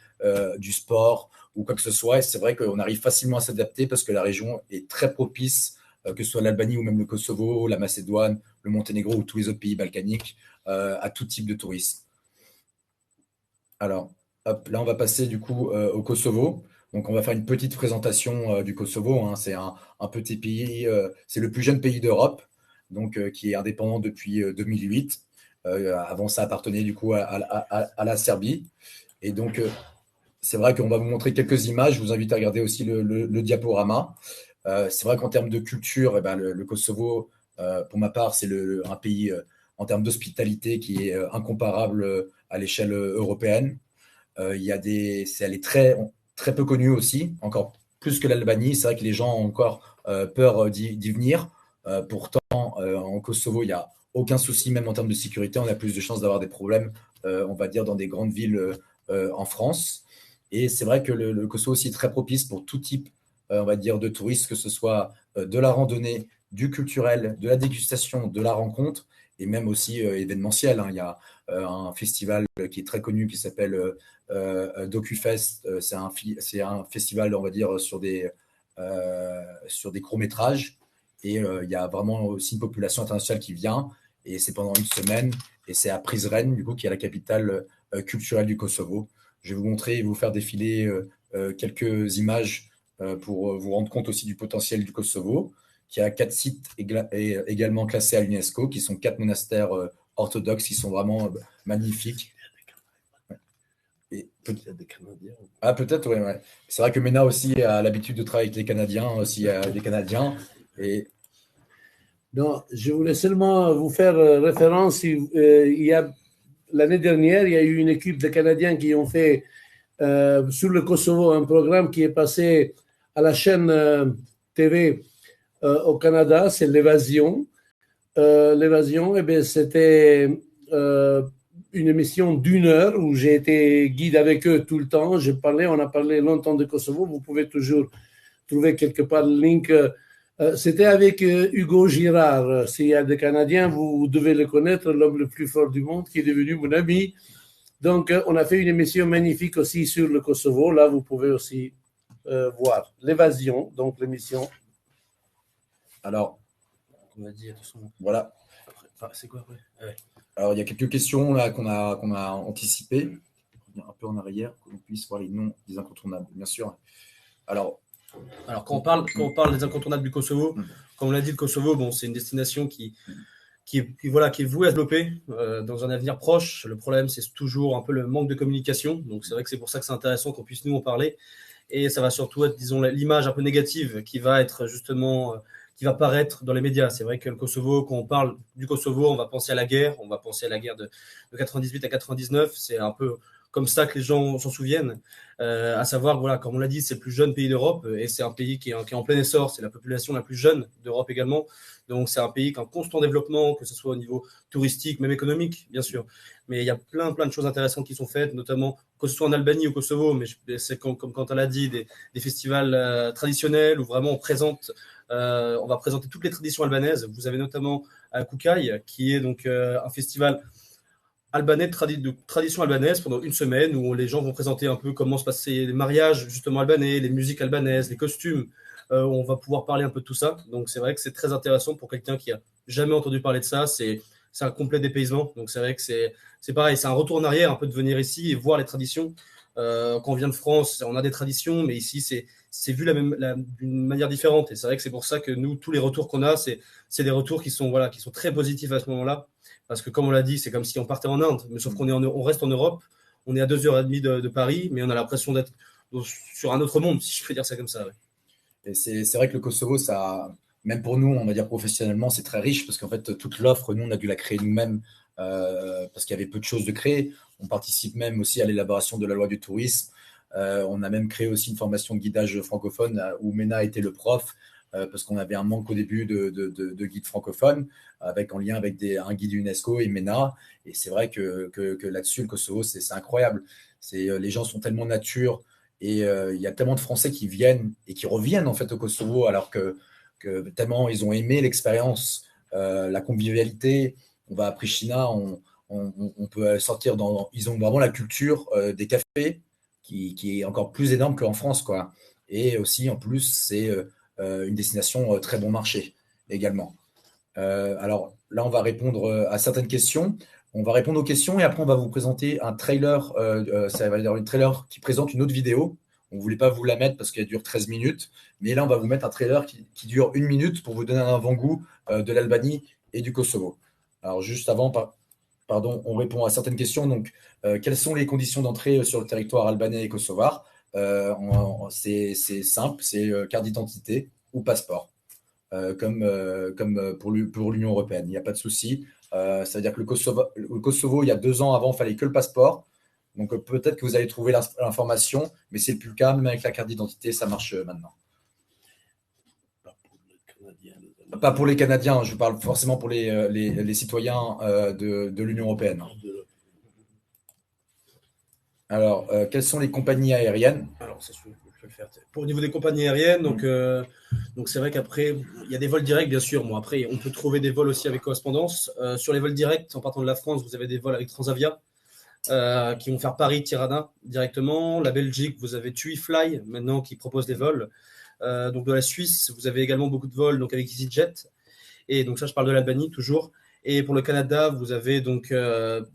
du sport ou quoi que ce soit. Et c'est vrai qu'on arrive facilement à s'adapter parce que la région est très propice, que ce soit l'Albanie ou même le Kosovo, la Macédoine, le Monténégro ou tous les autres pays balkaniques, à tout type de tourisme. Alors, hop, là, on va passer du coup au Kosovo. Donc, on va faire une petite présentation du Kosovo. Hein. C'est un petit pays, c'est le plus jeune pays d'Europe, donc qui est indépendant depuis 2008. Avant, ça appartenait du coup à la Serbie. Et donc, c'est vrai qu'on va vous montrer quelques images. Je vous invite à regarder aussi le diaporama. C'est vrai qu'en termes de culture, eh ben, le Kosovo, pour ma part, c'est un pays en termes d'hospitalité qui est incomparable à l'échelle européenne. Elle est très peu connue aussi, encore plus que l'Albanie. C'est vrai que les gens ont encore peur d'y venir. Pourtant, en Kosovo, il n'y a aucun souci, même en termes de sécurité. On a plus de chances d'avoir des problèmes, on va dire, dans des grandes villes en France. Et c'est vrai que le Kosovo aussi est très propice pour tout type, on va dire, de touristes, que ce soit de la randonnée, du culturel, de la dégustation, de la rencontre, et même aussi événementiel. Hein. Il y a un festival qui est très connu qui s'appelle DocuFest. C'est un festival, on va dire, sur des courts-métrages. Et il y a vraiment aussi une population internationale qui vient. Et c'est pendant une semaine. Et c'est à Prizren, du coup, qui est la capitale culturelle du Kosovo. Je vais vous montrer et vous faire défiler quelques images pour vous rendre compte aussi du potentiel du Kosovo, qui a 4 sites également classés à l'UNESCO, qui sont 4 monastères orthodoxes qui sont vraiment magnifiques. Des Canadiens. Ah, peut-être, oui. Ouais. C'est vrai que Mena aussi a l'habitude de travailler avec les Canadiens, aussi des Canadiens. Et... Non, je voulais seulement vous faire référence. L'année dernière, il y a eu une équipe de Canadiens qui ont fait sur le Kosovo un programme qui est passé à la chaîne TV au Canada, c'est l'Évasion. L'Évasion, eh bien, c'était une émission d'1 heure où j'ai été guide avec eux tout le temps. On a parlé longtemps de Kosovo. Vous pouvez toujours trouver quelque part le link. C'était avec Hugo Girard. S'il y a des Canadiens, vous devez le connaître, l'homme le plus fort du monde, qui est devenu mon ami. Donc, on a fait une émission magnifique aussi sur le Kosovo. Là, vous pouvez aussi voir l'Évasion, donc l'émission. Alors, on va dire, de toute façon, voilà. Enfin, c'est quoi après ouais. Alors, il y a quelques questions là qu'on a anticipées. Un peu en arrière, qu'on puisse voir les noms des incontournables, bien sûr. Alors, quand on parle des incontournables du Kosovo, comme on l'a dit, le Kosovo, bon, c'est une destination qui est vouée à se développer dans un avenir proche. Le problème, c'est toujours un peu le manque de communication. Donc, c'est vrai que c'est pour ça que c'est intéressant qu'on puisse nous en parler. Et ça va surtout être, disons, l'image un peu négative qui va être justement, qui va paraître dans les médias. C'est vrai que le Kosovo, quand on parle du Kosovo, on va penser à la guerre. On va penser à la guerre de 98 à 99. C'est un peu comme ça que les gens s'en souviennent. À savoir, voilà, comme on l'a dit, c'est le plus jeune pays d'Europe et c'est un pays qui est en plein essor. C'est la population la plus jeune d'Europe également. Donc, c'est un pays qui est en constant développement, que ce soit au niveau touristique, même économique, bien sûr. Mais il y a plein de choses intéressantes qui sont faites, notamment que ce soit en Albanie ou au Kosovo, mais c'est comme quand elle a dit, des festivals traditionnels où vraiment on va présenter toutes les traditions albanaises. Vous avez notamment Kukaj, qui est donc un festival albanais de tradition albanaise pendant une semaine où les gens vont présenter un peu comment se passaient les mariages justement albanais, les musiques albanaises, les costumes. On va pouvoir parler un peu de tout ça. Donc c'est vrai que c'est très intéressant pour quelqu'un qui a jamais entendu parler de ça. C'est un complet dépaysement. Donc c'est vrai que c'est pareil, c'est un retour en arrière un peu de venir ici et voir les traditions. Quand on vient de France, on a des traditions, mais ici c'est vu d'une manière différente. Et c'est vrai que c'est pour ça que nous, tous les retours qu'on a, c'est des retours qui sont très positifs à ce moment-là. Parce que comme on l'a dit, c'est comme si on partait en Inde, mais sauf qu'on reste en Europe, on est à 2h30 de Paris, mais on a l'impression d'être sur un autre monde, si je peux dire ça comme ça. Ouais. Et c'est vrai que le Kosovo, ça, même pour nous, on va dire professionnellement, c'est très riche parce qu'en fait, toute l'offre, nous, on a dû la créer nous-mêmes parce qu'il y avait peu de choses de créer. On participe même aussi à l'élaboration de la loi du tourisme. On a même créé aussi une formation de guidage francophone où MENA était le prof, parce qu'on avait un manque au début de guides francophones, en lien avec un guide UNESCO et MENA. Et c'est vrai que là-dessus, le Kosovo, c'est incroyable. Les gens sont tellement nature, et il y a tellement de Français qui viennent et qui reviennent en fait au Kosovo, alors que tellement ils ont aimé l'expérience, la convivialité. On va à Pristina, on peut sortir ils ont vraiment la culture des cafés qui est encore plus énorme qu'en France, quoi. Et aussi, en plus, c'est une destination très bon marché également. Alors là, on va répondre à certaines questions. On va répondre aux questions et après, on va vous présenter un trailer. Ça va être une trailer qui présente une autre vidéo. On ne voulait pas vous la mettre parce qu'elle dure 13 minutes. Mais là, on va vous mettre un trailer qui dure 1 minute pour vous donner un avant-goût de l'Albanie et du Kosovo. Alors, juste avant, pardon, on répond à certaines questions. Donc, quelles sont les conditions d'entrée sur le territoire albanais et kosovar? C'est simple, c'est carte d'identité ou passeport, comme pour l'Union européenne. Il n'y a pas de souci. C'est-à-dire que le Kosovo, il y a 2 ans avant, il fallait que le passeport. Donc, peut-être que vous allez trouver l'information, mais c'est plus le cas. Même avec la carte d'identité, ça marche maintenant. Pas pour les Canadiens, je parle forcément pour les citoyens de l'Union européenne. Alors, quelles sont les compagnies aériennes? Alors, ça, je peux le faire. Au niveau des compagnies aériennes, donc c'est vrai qu'après, il y a des vols directs, bien sûr. Bon, après, on peut trouver des vols aussi avec correspondance. Sur les vols directs, en partant de la France, vous avez des vols avec Transavia qui vont faire Paris-Tirana directement. La Belgique, vous avez TuiFly maintenant qui propose des vols. Donc de la Suisse, vous avez également beaucoup de vols donc avec EasyJet. Et donc ça, je parle de l'Albanie toujours. Et pour le Canada, vous avez donc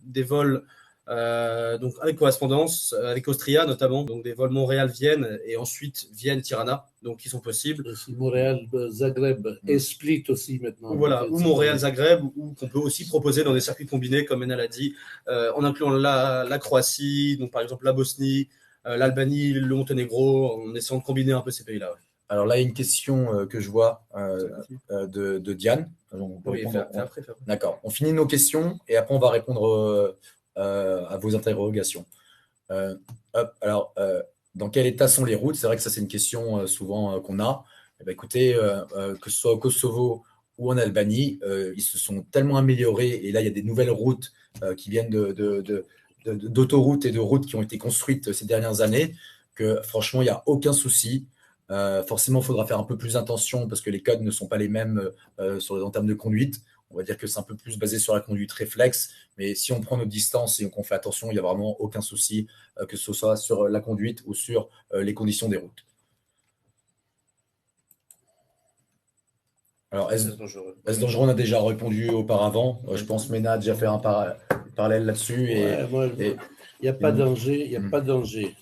des vols donc avec correspondance, avec Austria notamment, donc des vols Montréal-Vienne et ensuite Vienne-Tirana, donc qui sont possibles. Aussi Montréal-Zagreb et Split aussi maintenant. Voilà, ou Montréal-Zagreb, ou qu'on peut aussi proposer dans des circuits combinés, comme Enal a dit, en incluant la Croatie, donc par exemple la Bosnie, l'Albanie, le Monténégro, en essayant de combiner un peu ces pays-là. Ouais. Alors là, il y a une question que je vois de Diane. Oui, après. D'accord. On finit nos questions et après, on va répondre à vos interrogations. Alors, dans quel état sont les routes? C'est vrai que ça, c'est une question souvent qu'on a. Eh bien, écoutez, que ce soit au Kosovo ou en Albanie, ils se sont tellement améliorés. Et là, il y a des nouvelles routes qui viennent d'autoroutes et de routes qui ont été construites ces dernières années, que franchement, il n'y a aucun souci. Forcément, il faudra faire un peu plus attention parce que les codes ne sont pas les mêmes en termes de conduite. On va dire que c'est un peu plus basé sur la conduite réflexe, mais si on prend nos distances et qu'on fait attention, il n'y a vraiment aucun souci, que ce soit sur la conduite ou sur les conditions des routes. Alors, est-ce dangereux? On a déjà répondu auparavant. Je pense que MENA a déjà fait un parallèle là-dessus. Il n'y a pas de danger. Il n'y a pas de danger.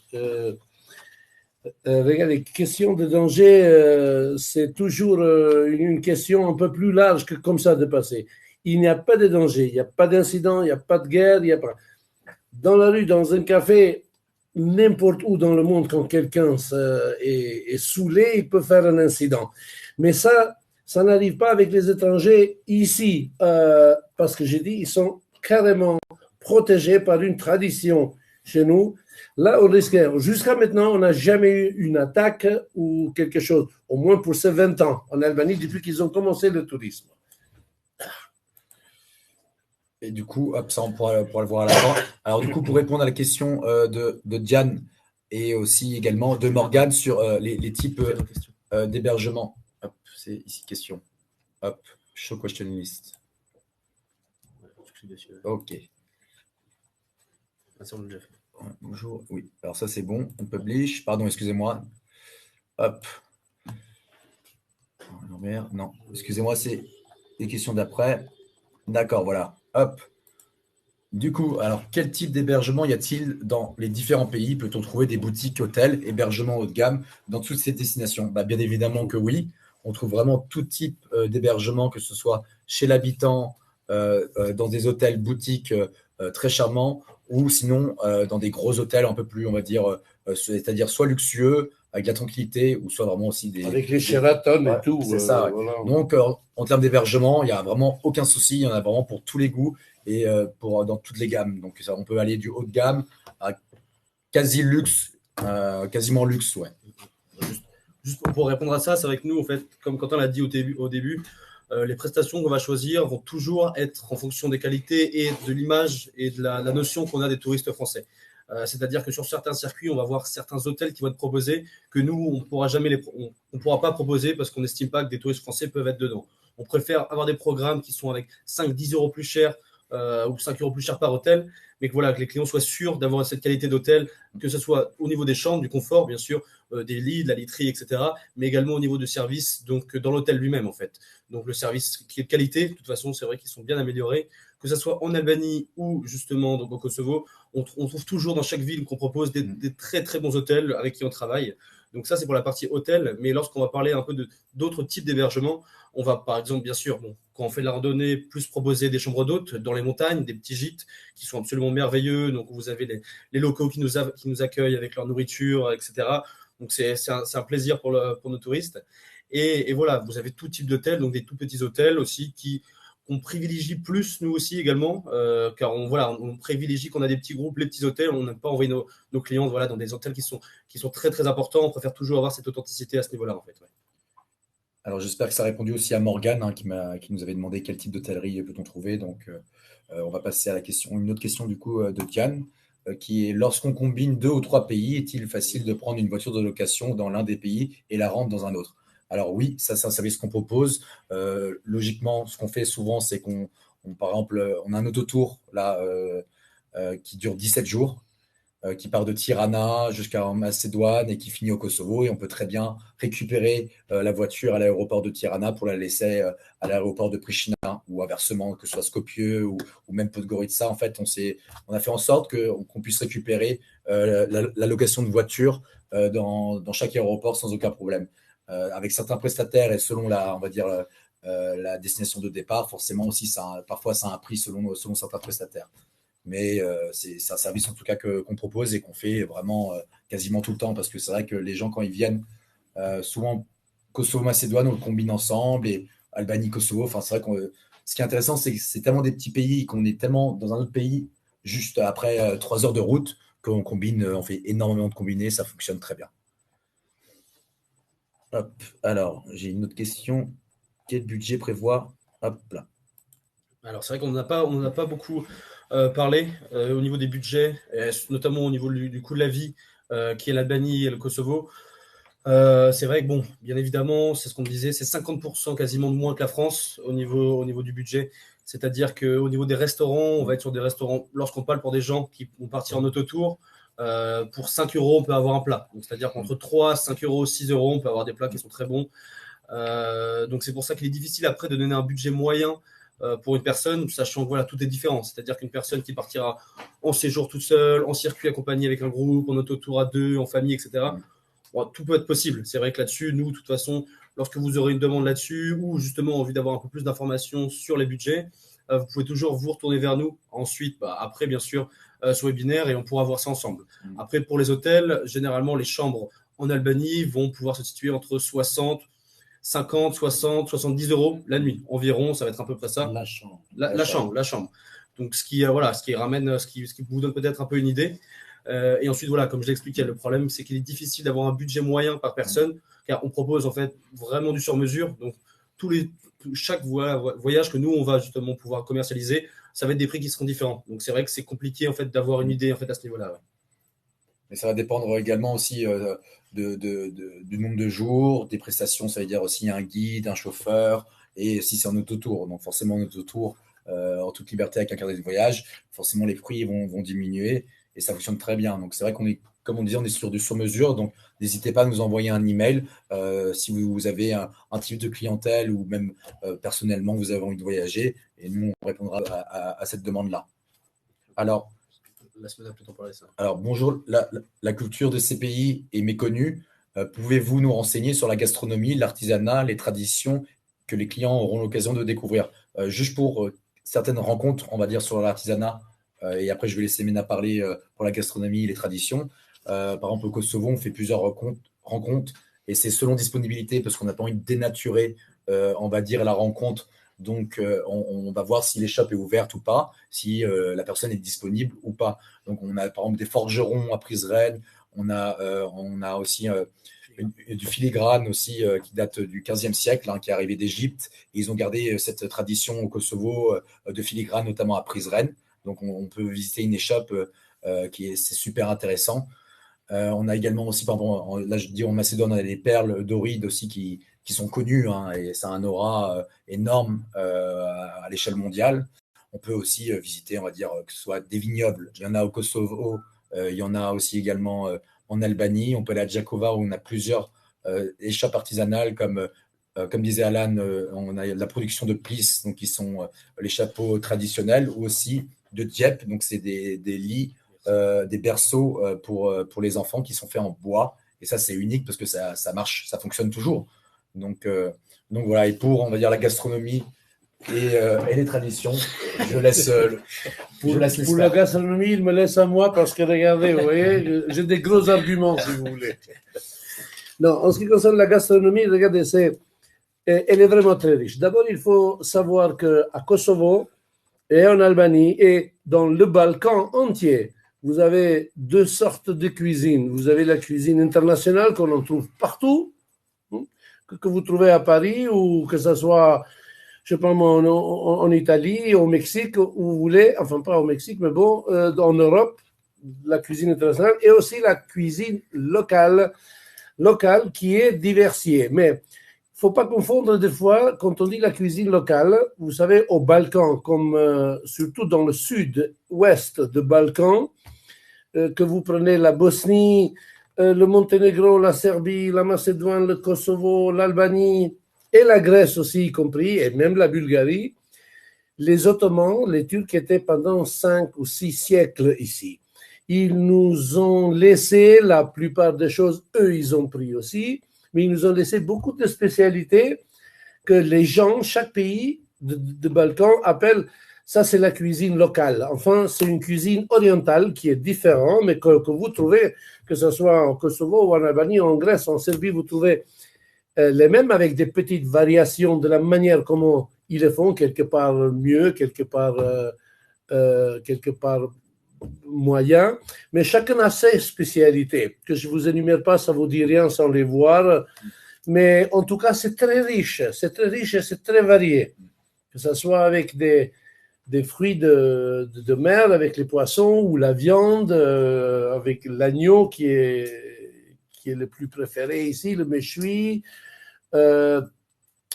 Regardez, question de danger, c'est toujours une question un peu plus large que comme ça de passer. Il n'y a pas de danger, il n'y a pas d'incident, il n'y a pas de guerre, il n'y a pas. Dans la rue, dans un café, n'importe où dans le monde, quand quelqu'un est saoulé, il peut faire un incident. Mais ça n'arrive pas avec les étrangers ici, parce que j'ai dit, ils sont carrément protégés par une tradition chez nous. Là, on risquait. Jusqu'à maintenant, on n'a jamais eu une attaque ou quelque chose, au moins pour ces 20 ans en Albanie, depuis qu'ils ont commencé le tourisme. Et du coup, ça, on pourra le voir à la fin. Alors, du coup, pour répondre à la question de Diane et aussi également de Morgane sur les types d'hébergement. Hop, c'est ici question. Hop, show question list. Ok. Bonjour. Oui, alors ça c'est bon. On publish. Pardon, excusez-moi. Hop. Non, excusez-moi, c'est les questions d'après. D'accord, voilà. Hop. Du coup, alors quel type d'hébergement y a-t-il dans les différents pays? Peut-on trouver des boutiques, hôtels, hébergements haut de gamme dans toutes ces destinations? Bien évidemment que oui. On trouve vraiment tout type d'hébergement, que ce soit chez l'habitant, dans des hôtels, boutiques très charmants, ou sinon dans des gros hôtels un peu plus, on va dire, c'est-à-dire soit luxueux, avec de la tranquillité, ou soit vraiment aussi avec les Sheraton Ouais, et tout. c'est ça. Voilà. Donc, en termes d'hébergement, il n'y a vraiment aucun souci. Il y en a vraiment pour tous les goûts et dans toutes les gammes. Donc, ça, on peut aller du haut de gamme à quasi luxe, quasiment luxe, ouais. Juste pour répondre à ça, c'est vrai que nous, en fait, comme Quentin l'a dit au début, les prestations qu'on va choisir vont toujours être en fonction des qualités et de l'image et de la notion qu'on a des touristes français. C'est-à-dire que sur certains circuits, on va voir certains hôtels qui vont être proposés que nous, on ne pourra pas proposer parce qu'on n'estime pas que des touristes français peuvent être dedans. On préfère avoir des programmes qui sont avec 5-10 euros plus chers ou 5 euros plus cher par hôtel, mais que, voilà, que les clients soient sûrs d'avoir cette qualité d'hôtel, que ce soit au niveau des chambres, du confort, bien sûr, des lits, de la literie, etc., mais également au niveau du service, donc dans l'hôtel lui-même, en fait. Donc le service qui est de qualité, de toute façon, c'est vrai qu'ils sont bien améliorés, que ce soit en Albanie ou justement donc au Kosovo, on trouve toujours dans chaque ville qu'on propose des très très bons hôtels avec qui on travaille. Donc ça, c'est pour la partie hôtel, mais lorsqu'on va parler un peu d'autres types d'hébergements, on va par exemple, bien sûr, quand on fait de la randonnée, plus proposer des chambres d'hôtes dans les montagnes, des petits gîtes qui sont absolument merveilleux. Donc vous avez les locaux qui nous accueillent avec leur nourriture, etc. Donc c'est un plaisir pour nos touristes. Et voilà, vous avez tout type d'hôtels, donc des tout petits hôtels aussi qu'on privilégie plus nous aussi également, car on privilégie qu'on a des petits groupes, les petits hôtels, on n'aime pas envoyer nos clients dans des hôtels qui sont très très importants, on préfère toujours avoir cette authenticité à ce niveau-là en fait. Ouais. Alors, j'espère que ça a répondu aussi à Morgane, hein, qui nous avait demandé quel type d'hôtellerie peut-on trouver. Donc, on va passer à une autre question du coup de Diane, qui est: lorsqu'on combine 2 ou 3 pays, est-il facile de prendre une voiture de location dans l'un des pays et la rendre dans un autre? Alors oui, ça c'est un service qu'on propose. Logiquement, ce qu'on fait souvent, c'est par exemple, on a un autotour là qui dure 17 jours, qui part de Tirana jusqu'à Macédoine et qui finit au Kosovo. Et on peut très bien récupérer la voiture à l'aéroport de Tirana pour la laisser à l'aéroport de Pristina, ou inversement, que ce soit Skopje ou même Podgorica. En fait, on a fait en sorte qu'on puisse récupérer la location de voiture dans chaque aéroport sans aucun problème. Avec certains prestataires et selon on va dire, la destination de départ, forcément aussi, parfois ça a un prix selon certains prestataires. Mais c'est un service en tout cas qu'on propose et qu'on fait vraiment quasiment tout le temps, parce que c'est vrai que les gens, quand ils viennent, souvent Kosovo-Macédoine, on le combine ensemble, et Albanie-Kosovo, enfin c'est vrai ce qui est intéressant, c'est que c'est tellement des petits pays qu'on est tellement dans un autre pays juste après 3 heures de route qu'on combine, on fait énormément de combinés, ça fonctionne très bien. Hop, alors j'ai une autre question. Quel budget prévoir? Hop là. Alors c'est vrai qu'on n'en a pas beaucoup parlé au niveau des budgets, notamment au niveau du coût de la vie, qui est l'Albanie et le Kosovo. C'est vrai que bien évidemment, c'est ce qu'on disait, c'est 50% quasiment de moins que la France au niveau du budget. C'est-à-dire qu'au niveau des restaurants, on va être sur des restaurants, lorsqu'on parle pour des gens qui vont partir en autotour, pour 5 euros, on peut avoir un plat. Donc, c'est-à-dire qu'entre 3, 5 euros, 6 euros, on peut avoir des plats qui sont très bons. Donc c'est pour ça qu'il est difficile après de donner un budget moyen pour une personne, sachant que tout est différent. C'est-à-dire qu'une personne qui partira en séjour toute seule, en circuit accompagné avec un groupe, en autotour à 2, en famille, etc., tout peut être possible. C'est vrai que là-dessus, nous, de toute façon, lorsque vous aurez une demande là-dessus, ou justement envie d'avoir un peu plus d'informations sur les budgets, vous pouvez toujours vous retourner vers nous. Ensuite, après, bien sûr, sur webinaire, et on pourra voir ça ensemble. Après, pour les hôtels, généralement, les chambres en Albanie vont pouvoir se situer entre 50, 60, 70 euros la nuit environ, ça va être à peu près ça. La chambre. Donc ce qui vous donne peut-être un peu une idée. Et ensuite, comme je l'ai expliqué, le problème, c'est qu'il est difficile d'avoir un budget moyen par personne, car on propose en fait vraiment du sur-mesure. Donc chaque voyage que nous on va justement pouvoir commercialiser, ça va être des prix qui seront différents. Donc c'est vrai que c'est compliqué en fait d'avoir une idée en fait à ce niveau-là. Ouais. Mais ça va dépendre également aussi du nombre de jours, des prestations. Ça veut dire aussi un guide, un chauffeur, et si c'est en autotour. Donc forcément en autotour, en toute liberté avec un carnet de voyage, forcément les prix vont diminuer, et ça fonctionne très bien. Donc c'est vrai qu'on est, comme on disait, on est sur du sur-mesure. Donc n'hésitez pas à nous envoyer un email si vous avez un type de clientèle, ou même personnellement vous avez envie de voyager, et nous on répondra à cette demande-là. Alors, la semaine après, on parlait de ça. Alors, bonjour, la culture de ces pays est méconnue. Pouvez-vous nous renseigner sur la gastronomie, l'artisanat, les traditions que les clients auront l'occasion de découvrir? Juste pour certaines rencontres, on va dire, sur l'artisanat, et après je vais laisser Mena parler pour la gastronomie et les traditions. Par exemple, au Kosovo, on fait plusieurs rencontres rencontre. Et c'est selon disponibilité, parce qu'on n'a pas envie de dénaturer, on va dire, la rencontre. Donc, on va voir si l'échoppe est ouverte ou pas, si la personne est disponible ou pas. Donc, on a par exemple des forgerons à Prizren, on a aussi du filigrane aussi qui date du 15e siècle, qui est arrivé d'Égypte. Ils ont gardé cette tradition au Kosovo de filigrane, notamment à Prizren. Donc, on peut visiter une échoppe c'est super intéressant. On a également aussi, pardon, là je dis en Macédoine, on a les perles d'Oride aussi qui sont connues, hein, et ça a un aura énorme à l'échelle mondiale. On peut aussi visiter, on va dire, que ce soit des vignobles. Il y en a au Kosovo, il y en a aussi également en Albanie. On peut aller à Djakova où on a plusieurs échoppes artisanales comme disait Alan, on a la production de plis, donc qui sont les chapeaux traditionnels, ou aussi de djep, donc c'est des lits, des berceaux pour les enfants qui sont faits en bois. Et ça, c'est unique parce que ça marche, ça fonctionne toujours. Donc voilà, et pour, on va dire, la gastronomie et les traditions, je laisse Pour la gastronomie, il me laisse à moi parce que regardez, vous voyez, j'ai des gros arguments si vous voulez. Non, en ce qui concerne la gastronomie, regardez, elle est vraiment très riche. D'abord, il faut savoir qu'à Kosovo et en Albanie et dans le Balkan entier, vous avez deux sortes de cuisine. Vous avez la cuisine internationale qu'on en trouve partout, que vous trouvez à Paris ou que ce soit, je sais pas moi, en Italie, au Mexique, où vous voulez, enfin pas au Mexique, mais bon, en Europe, la cuisine internationale et aussi la cuisine locale qui est diversifiée. Mais il ne faut pas confondre des fois, quand on dit la cuisine locale, vous savez, au Balkan, comme surtout dans le sud-ouest de Balkan, que vous prenez la Bosnie, le Monténégro, la Serbie, la Macédoine, le Kosovo, l'Albanie et la Grèce aussi y compris, et même la Bulgarie, les Ottomans, les Turcs étaient pendant 5 ou 6 siècles ici. Ils nous ont laissé la plupart des choses, eux ils ont pris aussi, mais ils nous ont laissé beaucoup de spécialités que les gens, chaque pays de Balkan appelle, ça c'est la cuisine locale. Enfin, c'est une cuisine orientale qui est différente, mais que vous trouvez, que ce soit en Kosovo ou en Albanie, en Grèce, en Serbie, vous trouvez les mêmes avec des petites variations de la manière comment ils le font, quelque part mieux, quelque part moyen, mais chacun a ses spécialités, que je ne vous énumère pas, ça ne vous dit rien sans les voir, mais en tout cas, c'est très riche et c'est très varié, que ce soit avec des fruits de mer, avec les poissons ou la viande, avec l'agneau qui est le plus préféré ici, le méchoui,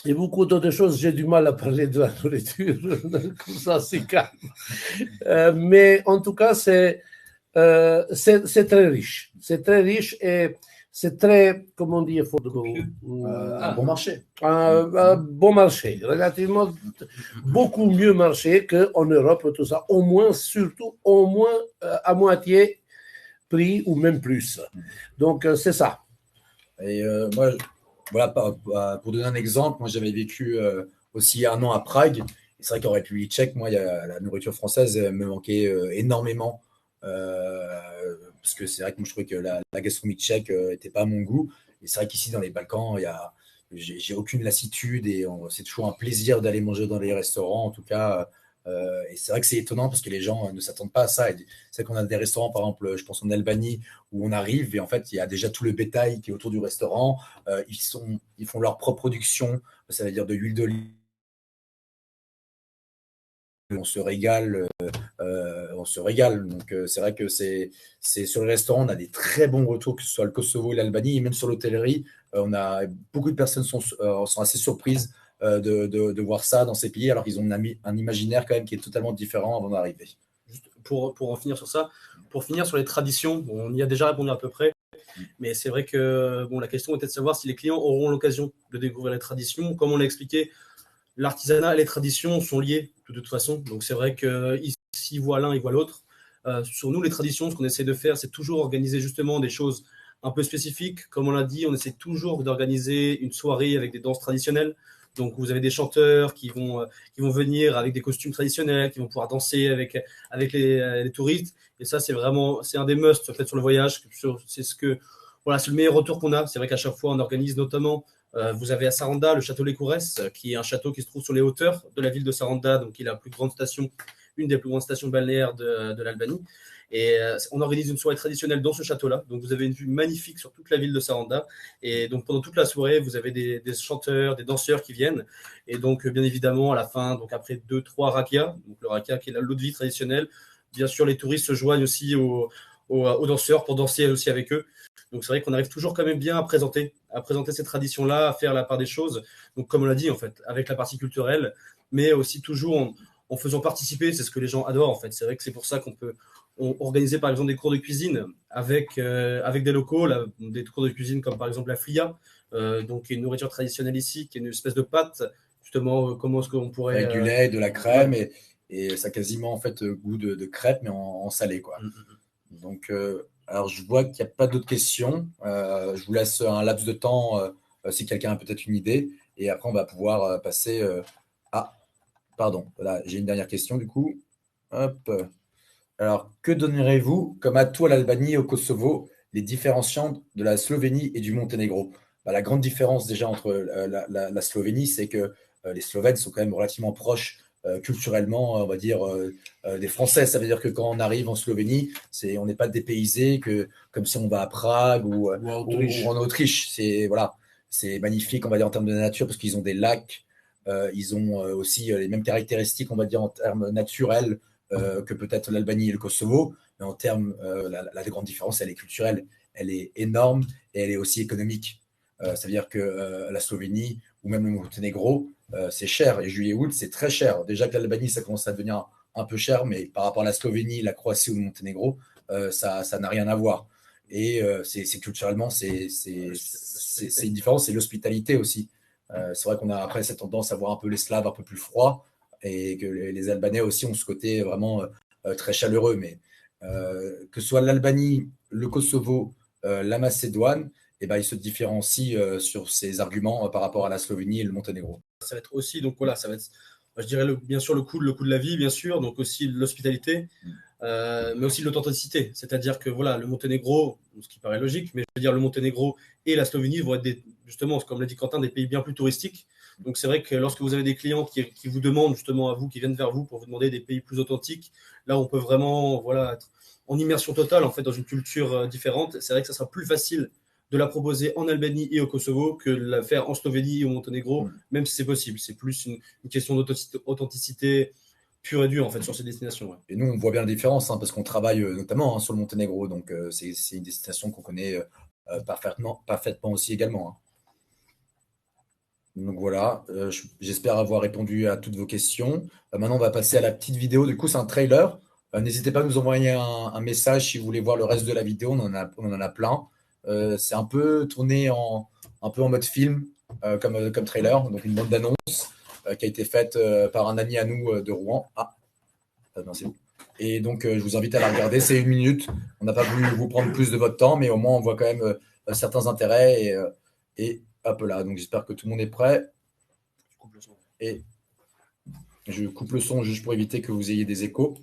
et beaucoup d'autres choses. J'ai du mal à parler de la nourriture, comme ça c'est calme. Mais en tout cas, c'est très riche. C'est très riche et c'est très, comment on dit, un bon marché. Un bon marché, relativement beaucoup mieux marché qu'en Europe, tout ça. Au moins, surtout, à moitié prix ou même plus. Donc, c'est ça. Et moi, voilà, pour donner un exemple, moi j'avais vécu aussi 1 an à Prague. Et c'est vrai qu'en République tchèque, moi, la nourriture française me manquait énormément. Parce que c'est vrai que moi, je trouvais que la gastronomie tchèque n'était pas à mon goût. Et c'est vrai qu'ici, dans les Balkans, j'ai aucune lassitude et c'est toujours un plaisir d'aller manger dans les restaurants, en tout cas. Et c'est vrai que c'est étonnant parce que les gens ne s'attendent pas à ça. C'est qu'on a des restaurants, par exemple, je pense en Albanie, où on arrive et en fait, il y a déjà tout le bétail qui est autour du restaurant. Ils font leur propre production, ça veut dire de l'huile d'olive. On se régale. Donc, c'est vrai que c'est sur les restaurants, on a des très bons retours, que ce soit le Kosovo et l'Albanie, et même sur l'hôtellerie, on a beaucoup de personnes sont assez surprises de voir ça dans ces pays, alors qu'ils ont un imaginaire quand même qui est totalement différent avant d'arriver. Juste pour en finir sur ça, pour finir sur les traditions, on y a déjà répondu à peu près, mais c'est vrai que la question était de savoir si les clients auront l'occasion de découvrir les traditions. Comme on l'a expliqué, l'artisanat et les traditions sont liés de toute façon, donc c'est vrai qu'ici voit l'un, il voit l'autre. Sur nous, les traditions, ce qu'on essaie de faire, c'est toujours organiser justement des choses un peu spécifiques. Comme on l'a dit, on essaie toujours d'organiser une soirée avec des danses traditionnelles. Donc, vous avez des chanteurs qui vont venir avec des costumes traditionnels, qui vont pouvoir danser avec les touristes. Et ça, c'est un des musts en fait, sur le voyage. C'est ce que voilà, c'est le meilleur retour qu'on a. C'est vrai qu'à chaque fois, on organise notamment, vous avez à Saranda le château Les Courresses, qui est un château qui se trouve sur les hauteurs de la ville de Saranda, donc qui est la plus grande station, une des plus grandes stations balnéaires de l'Albanie. Et on organise une soirée traditionnelle dans ce château-là. Donc vous avez une vue magnifique sur toute la ville de Saranda. Et donc pendant toute la soirée, vous avez des chanteurs, des danseurs qui viennent. Et donc bien évidemment, à la fin, donc après 2-3 rakias, donc le rakia qui est l'eau de vie traditionnelle, bien sûr les touristes se joignent aussi aux danseurs pour danser aussi avec eux. Donc c'est vrai qu'on arrive toujours quand même bien à présenter ces traditions-là, à faire la part des choses. Donc comme on l'a dit en fait, avec la partie culturelle, mais aussi toujours en faisant participer, c'est ce que les gens adorent en fait. C'est vrai que c'est pour ça qu'on peut organiser par exemple des cours de cuisine avec des locaux, là, des cours de cuisine comme par exemple la flia, donc qui est une nourriture traditionnelle ici, qui est une espèce de pâte, justement, comment est-ce qu'on pourrait… Avec du lait, de la crème, et ça a quasiment en fait goût de crêpe, mais en salé, quoi. Donc, alors je vois qu'il n'y a pas d'autres questions. Je vous laisse un laps de temps si quelqu'un a peut-être une idée, et après on va pouvoir passer pardon, là j'ai une dernière question du coup. Hop. Alors, que donnerez-vous comme atout à l'Albanie et au Kosovo, les différenciants de la Slovénie et du Monténégro? La grande différence déjà entre la Slovénie, c'est que les Slovènes sont quand même relativement proches culturellement, on va dire, des Français. Ça veut dire que quand on arrive en Slovénie, on n'est pas dépaysé comme si on va à Prague ou en Autriche. C'est magnifique, on va dire, en termes de nature, parce qu'ils ont des lacs, ils ont aussi les mêmes caractéristiques, on va dire, en termes naturels, que peut-être l'Albanie et le Kosovo, mais en termes, la grande différence, elle est culturelle, elle est énorme et elle est aussi économique. Ça veut dire que la Slovénie ou même le Monténégro, c'est cher, et juillet-août, c'est très cher. Déjà que l'Albanie, ça commence à devenir un peu cher, mais par rapport à la Slovénie, la Croatie ou le Monténégro, ça n'a rien à voir. Et c'est culturellement, c'est une différence, c'est l'hospitalité aussi. C'est vrai qu'on a après cette tendance à voir un peu les Slaves un peu plus froids, et que les Albanais aussi ont ce côté vraiment très chaleureux. Mais que ce soit l'Albanie, le Kosovo, la Macédoine, ils se différencient sur ces arguments par rapport à la Slovénie et le Monténégro. Ça va être aussi, donc voilà, ça va être, je dirais bien sûr le coût de la vie, bien sûr, donc aussi l'hospitalité, mais aussi l'authenticité. C'est-à-dire que voilà, le Monténégro, ce qui paraît logique, mais je veux dire le Monténégro et la Slovénie vont être justement, comme l'a dit Quentin, des pays bien plus touristiques. Donc c'est vrai que lorsque vous avez des clients qui vous demandent justement à vous, qui viennent vers vous pour vous demander des pays plus authentiques, là on peut vraiment être en immersion totale en fait dans une culture différente. C'est vrai que ça sera plus facile de la proposer en Albanie et au Kosovo que de la faire en Slovénie ou au Monténégro, même si c'est possible. C'est plus une question d'authenticité pure et dure en fait sur ces destinations. Ouais. Et nous on voit bien la différence parce qu'on travaille notamment sur le Monténégro, donc c'est une destination qu'on connaît parfaitement aussi également. Donc voilà, j'espère avoir répondu à toutes vos questions. Maintenant, on va passer à la petite vidéo. Du coup, c'est un trailer. N'hésitez pas à nous envoyer un message si vous voulez voir le reste de la vidéo. On en a plein. C'est un peu tourné un peu en mode film, comme trailer. Donc une bande d'annonce qui a été faite par un ami à nous de Rouen. Non, c'est vous. Et donc, je vous invite à la regarder. C'est 1 minute. On n'a pas voulu vous prendre plus de votre temps, mais au moins, on voit quand même certains intérêts et hop là, donc j'espère que tout le monde est prêt. Et je coupe le son juste pour éviter que vous ayez des échos.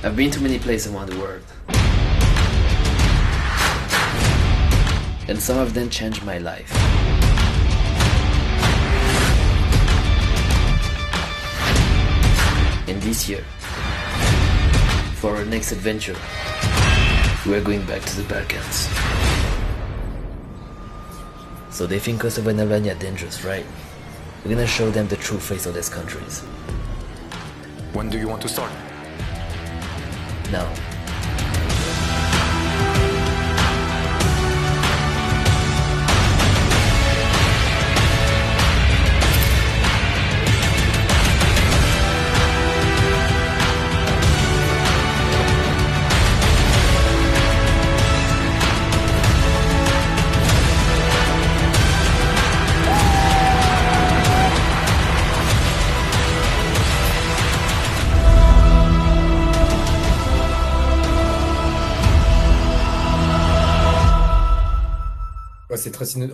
I've been to many places around the world, and some of them changed my life. And this year, for our next adventure, we're going back to the Balkans. So they think Kosovo and Albania are dangerous, right? We're gonna show them the true face of these countries. When do you want to start? Now.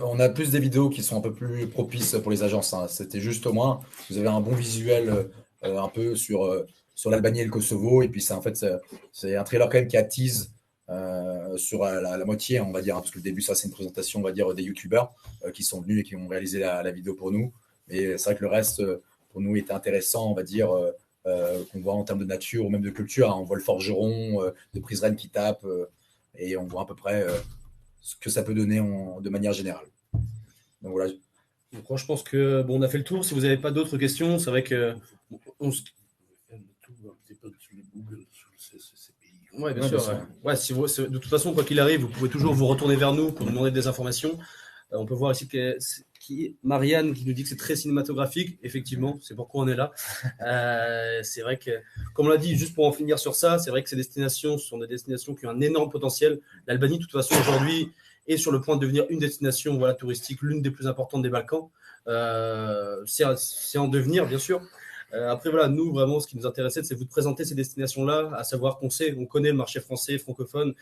On a plus des vidéos qui sont un peu plus propices pour les agences. C'était juste au moins, vous avez un bon visuel un peu sur sur l'Albanie et le Kosovo. Et puis, c'est un trailer quand même qui attise sur la moitié, on va dire, hein, parce que le début, ça, c'est une présentation, on va dire, des youtubeurs qui sont venus et qui ont réalisé la vidéo pour nous. Mais c'est vrai que le reste, pour nous, était intéressant, on va dire, qu'on voit en termes de nature ou même de culture. Hein. On voit le forgeron de Prizren qui tape et on voit à peu près ce que ça peut donner de manière générale. Donc voilà. Donc, moi, je pense que on a fait le tour. Si vous n'avez pas d'autres questions, c'est vrai que ouais, bien sûr. Ouais, de toute façon, quoi qu'il arrive, vous pouvez toujours vous retourner vers nous pour nous demander des informations. On peut voir ici Marianne qui nous dit que c'est très cinématographique. Effectivement, c'est pourquoi on est là. C'est vrai que, comme on l'a dit, juste pour en finir sur ça, c'est vrai que ces destinations sont des destinations qui ont un énorme potentiel. L'Albanie, de toute façon, aujourd'hui, est sur le point de devenir une destination touristique, l'une des plus importantes des Balkans. C'est en devenir, bien sûr. Après, voilà, nous, vraiment, ce qui nous intéressait, c'est vous de présenter ces destinations-là, à savoir on connaît le marché français, francophone,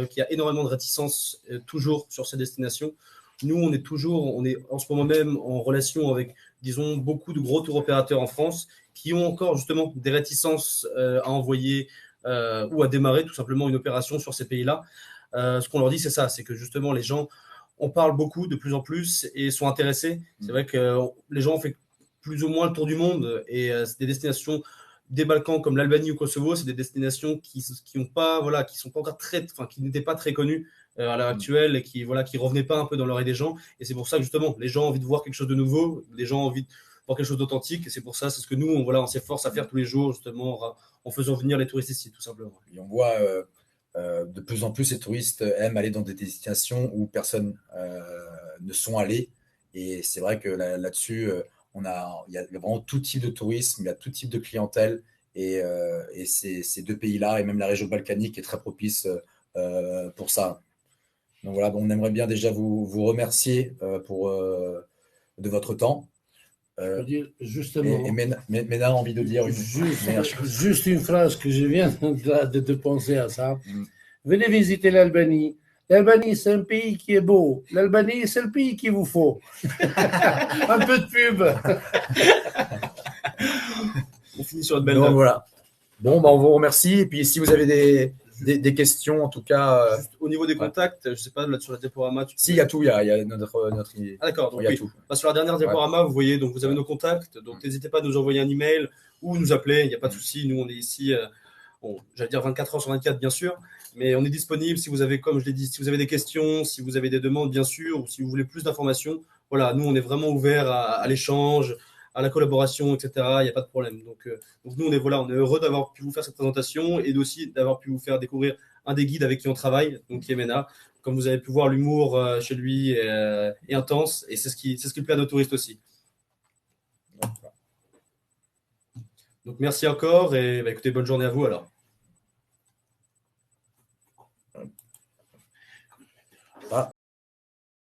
qui a énormément de réticence toujours sur ces destinations. Nous, on est en ce moment même en relation avec, disons, beaucoup de gros tour opérateurs en France qui ont encore justement des réticences à envoyer ou à démarrer tout simplement une opération sur ces pays-là. Ce qu'on leur dit, c'est ça, c'est que justement les gens en parlent beaucoup de plus en plus et sont intéressés. C'est vrai que les gens ont fait plus ou moins le tour du monde et c'est des destinations des Balkans comme l'Albanie ou Kosovo, c'est des destinations qui sont pas encore qui n'étaient pas très connues à l'heure actuelle et qui revenaient pas un peu dans l'oreille des gens. Et c'est pour ça que justement les gens ont envie de voir quelque chose de nouveau, les gens ont envie de voir quelque chose d'authentique. Et c'est pour ça, c'est ce que nous on s'efforce à faire tous les jours justement en faisant venir les touristes ici tout simplement. Et on voit de plus en plus les touristes aiment aller dans des destinations où personne ne sont allés. Et c'est vrai que là-dessus, il y a vraiment tout type de tourisme, il y a tout type de clientèle. Et ces deux pays-là, et même la région balkanique, est très propice pour ça. Donc voilà, on aimerait bien déjà vous remercier de votre temps. Justement. Et Mena a envie de dire juste une phrase que je viens de penser à ça. Venez visiter l'Albanie. L'Albanie, c'est un pays qui est beau. L'Albanie, c'est le pays qu'il vous faut. Un peu de pub. On finit sur une belle note. note. Voilà. Bon, on vous remercie. Et puis, si vous avez des questions, en tout cas. Juste au niveau des contacts, je ne sais pas, là, sur la Diaporama. Si, il y a tout. Il y a notre Ah, d'accord. Donc, il y a tout. Sur la dernière Diaporama, vous voyez, donc vous avez nos contacts. Donc, n'hésitez pas à nous envoyer un email ou nous appeler. Il n'y a pas de souci. Nous, on est ici. J'allais dire 24 heures sur 24, bien sûr, mais on est disponible si vous avez, comme je l'ai dit, si vous avez des questions, si vous avez des demandes, bien sûr, ou si vous voulez plus d'informations. Voilà, nous, on est vraiment ouvert à l'échange, à la collaboration, etc. Il n'y a pas de problème. Donc nous, on est heureux d'avoir pu vous faire cette présentation et aussi d'avoir pu vous faire découvrir un des guides avec qui on travaille, donc qui est Mena. Comme vous avez pu voir, l'humour chez lui est intense et c'est ce qui plaît à nos touristes aussi. Donc merci encore et écoutez, bonne journée à vous alors.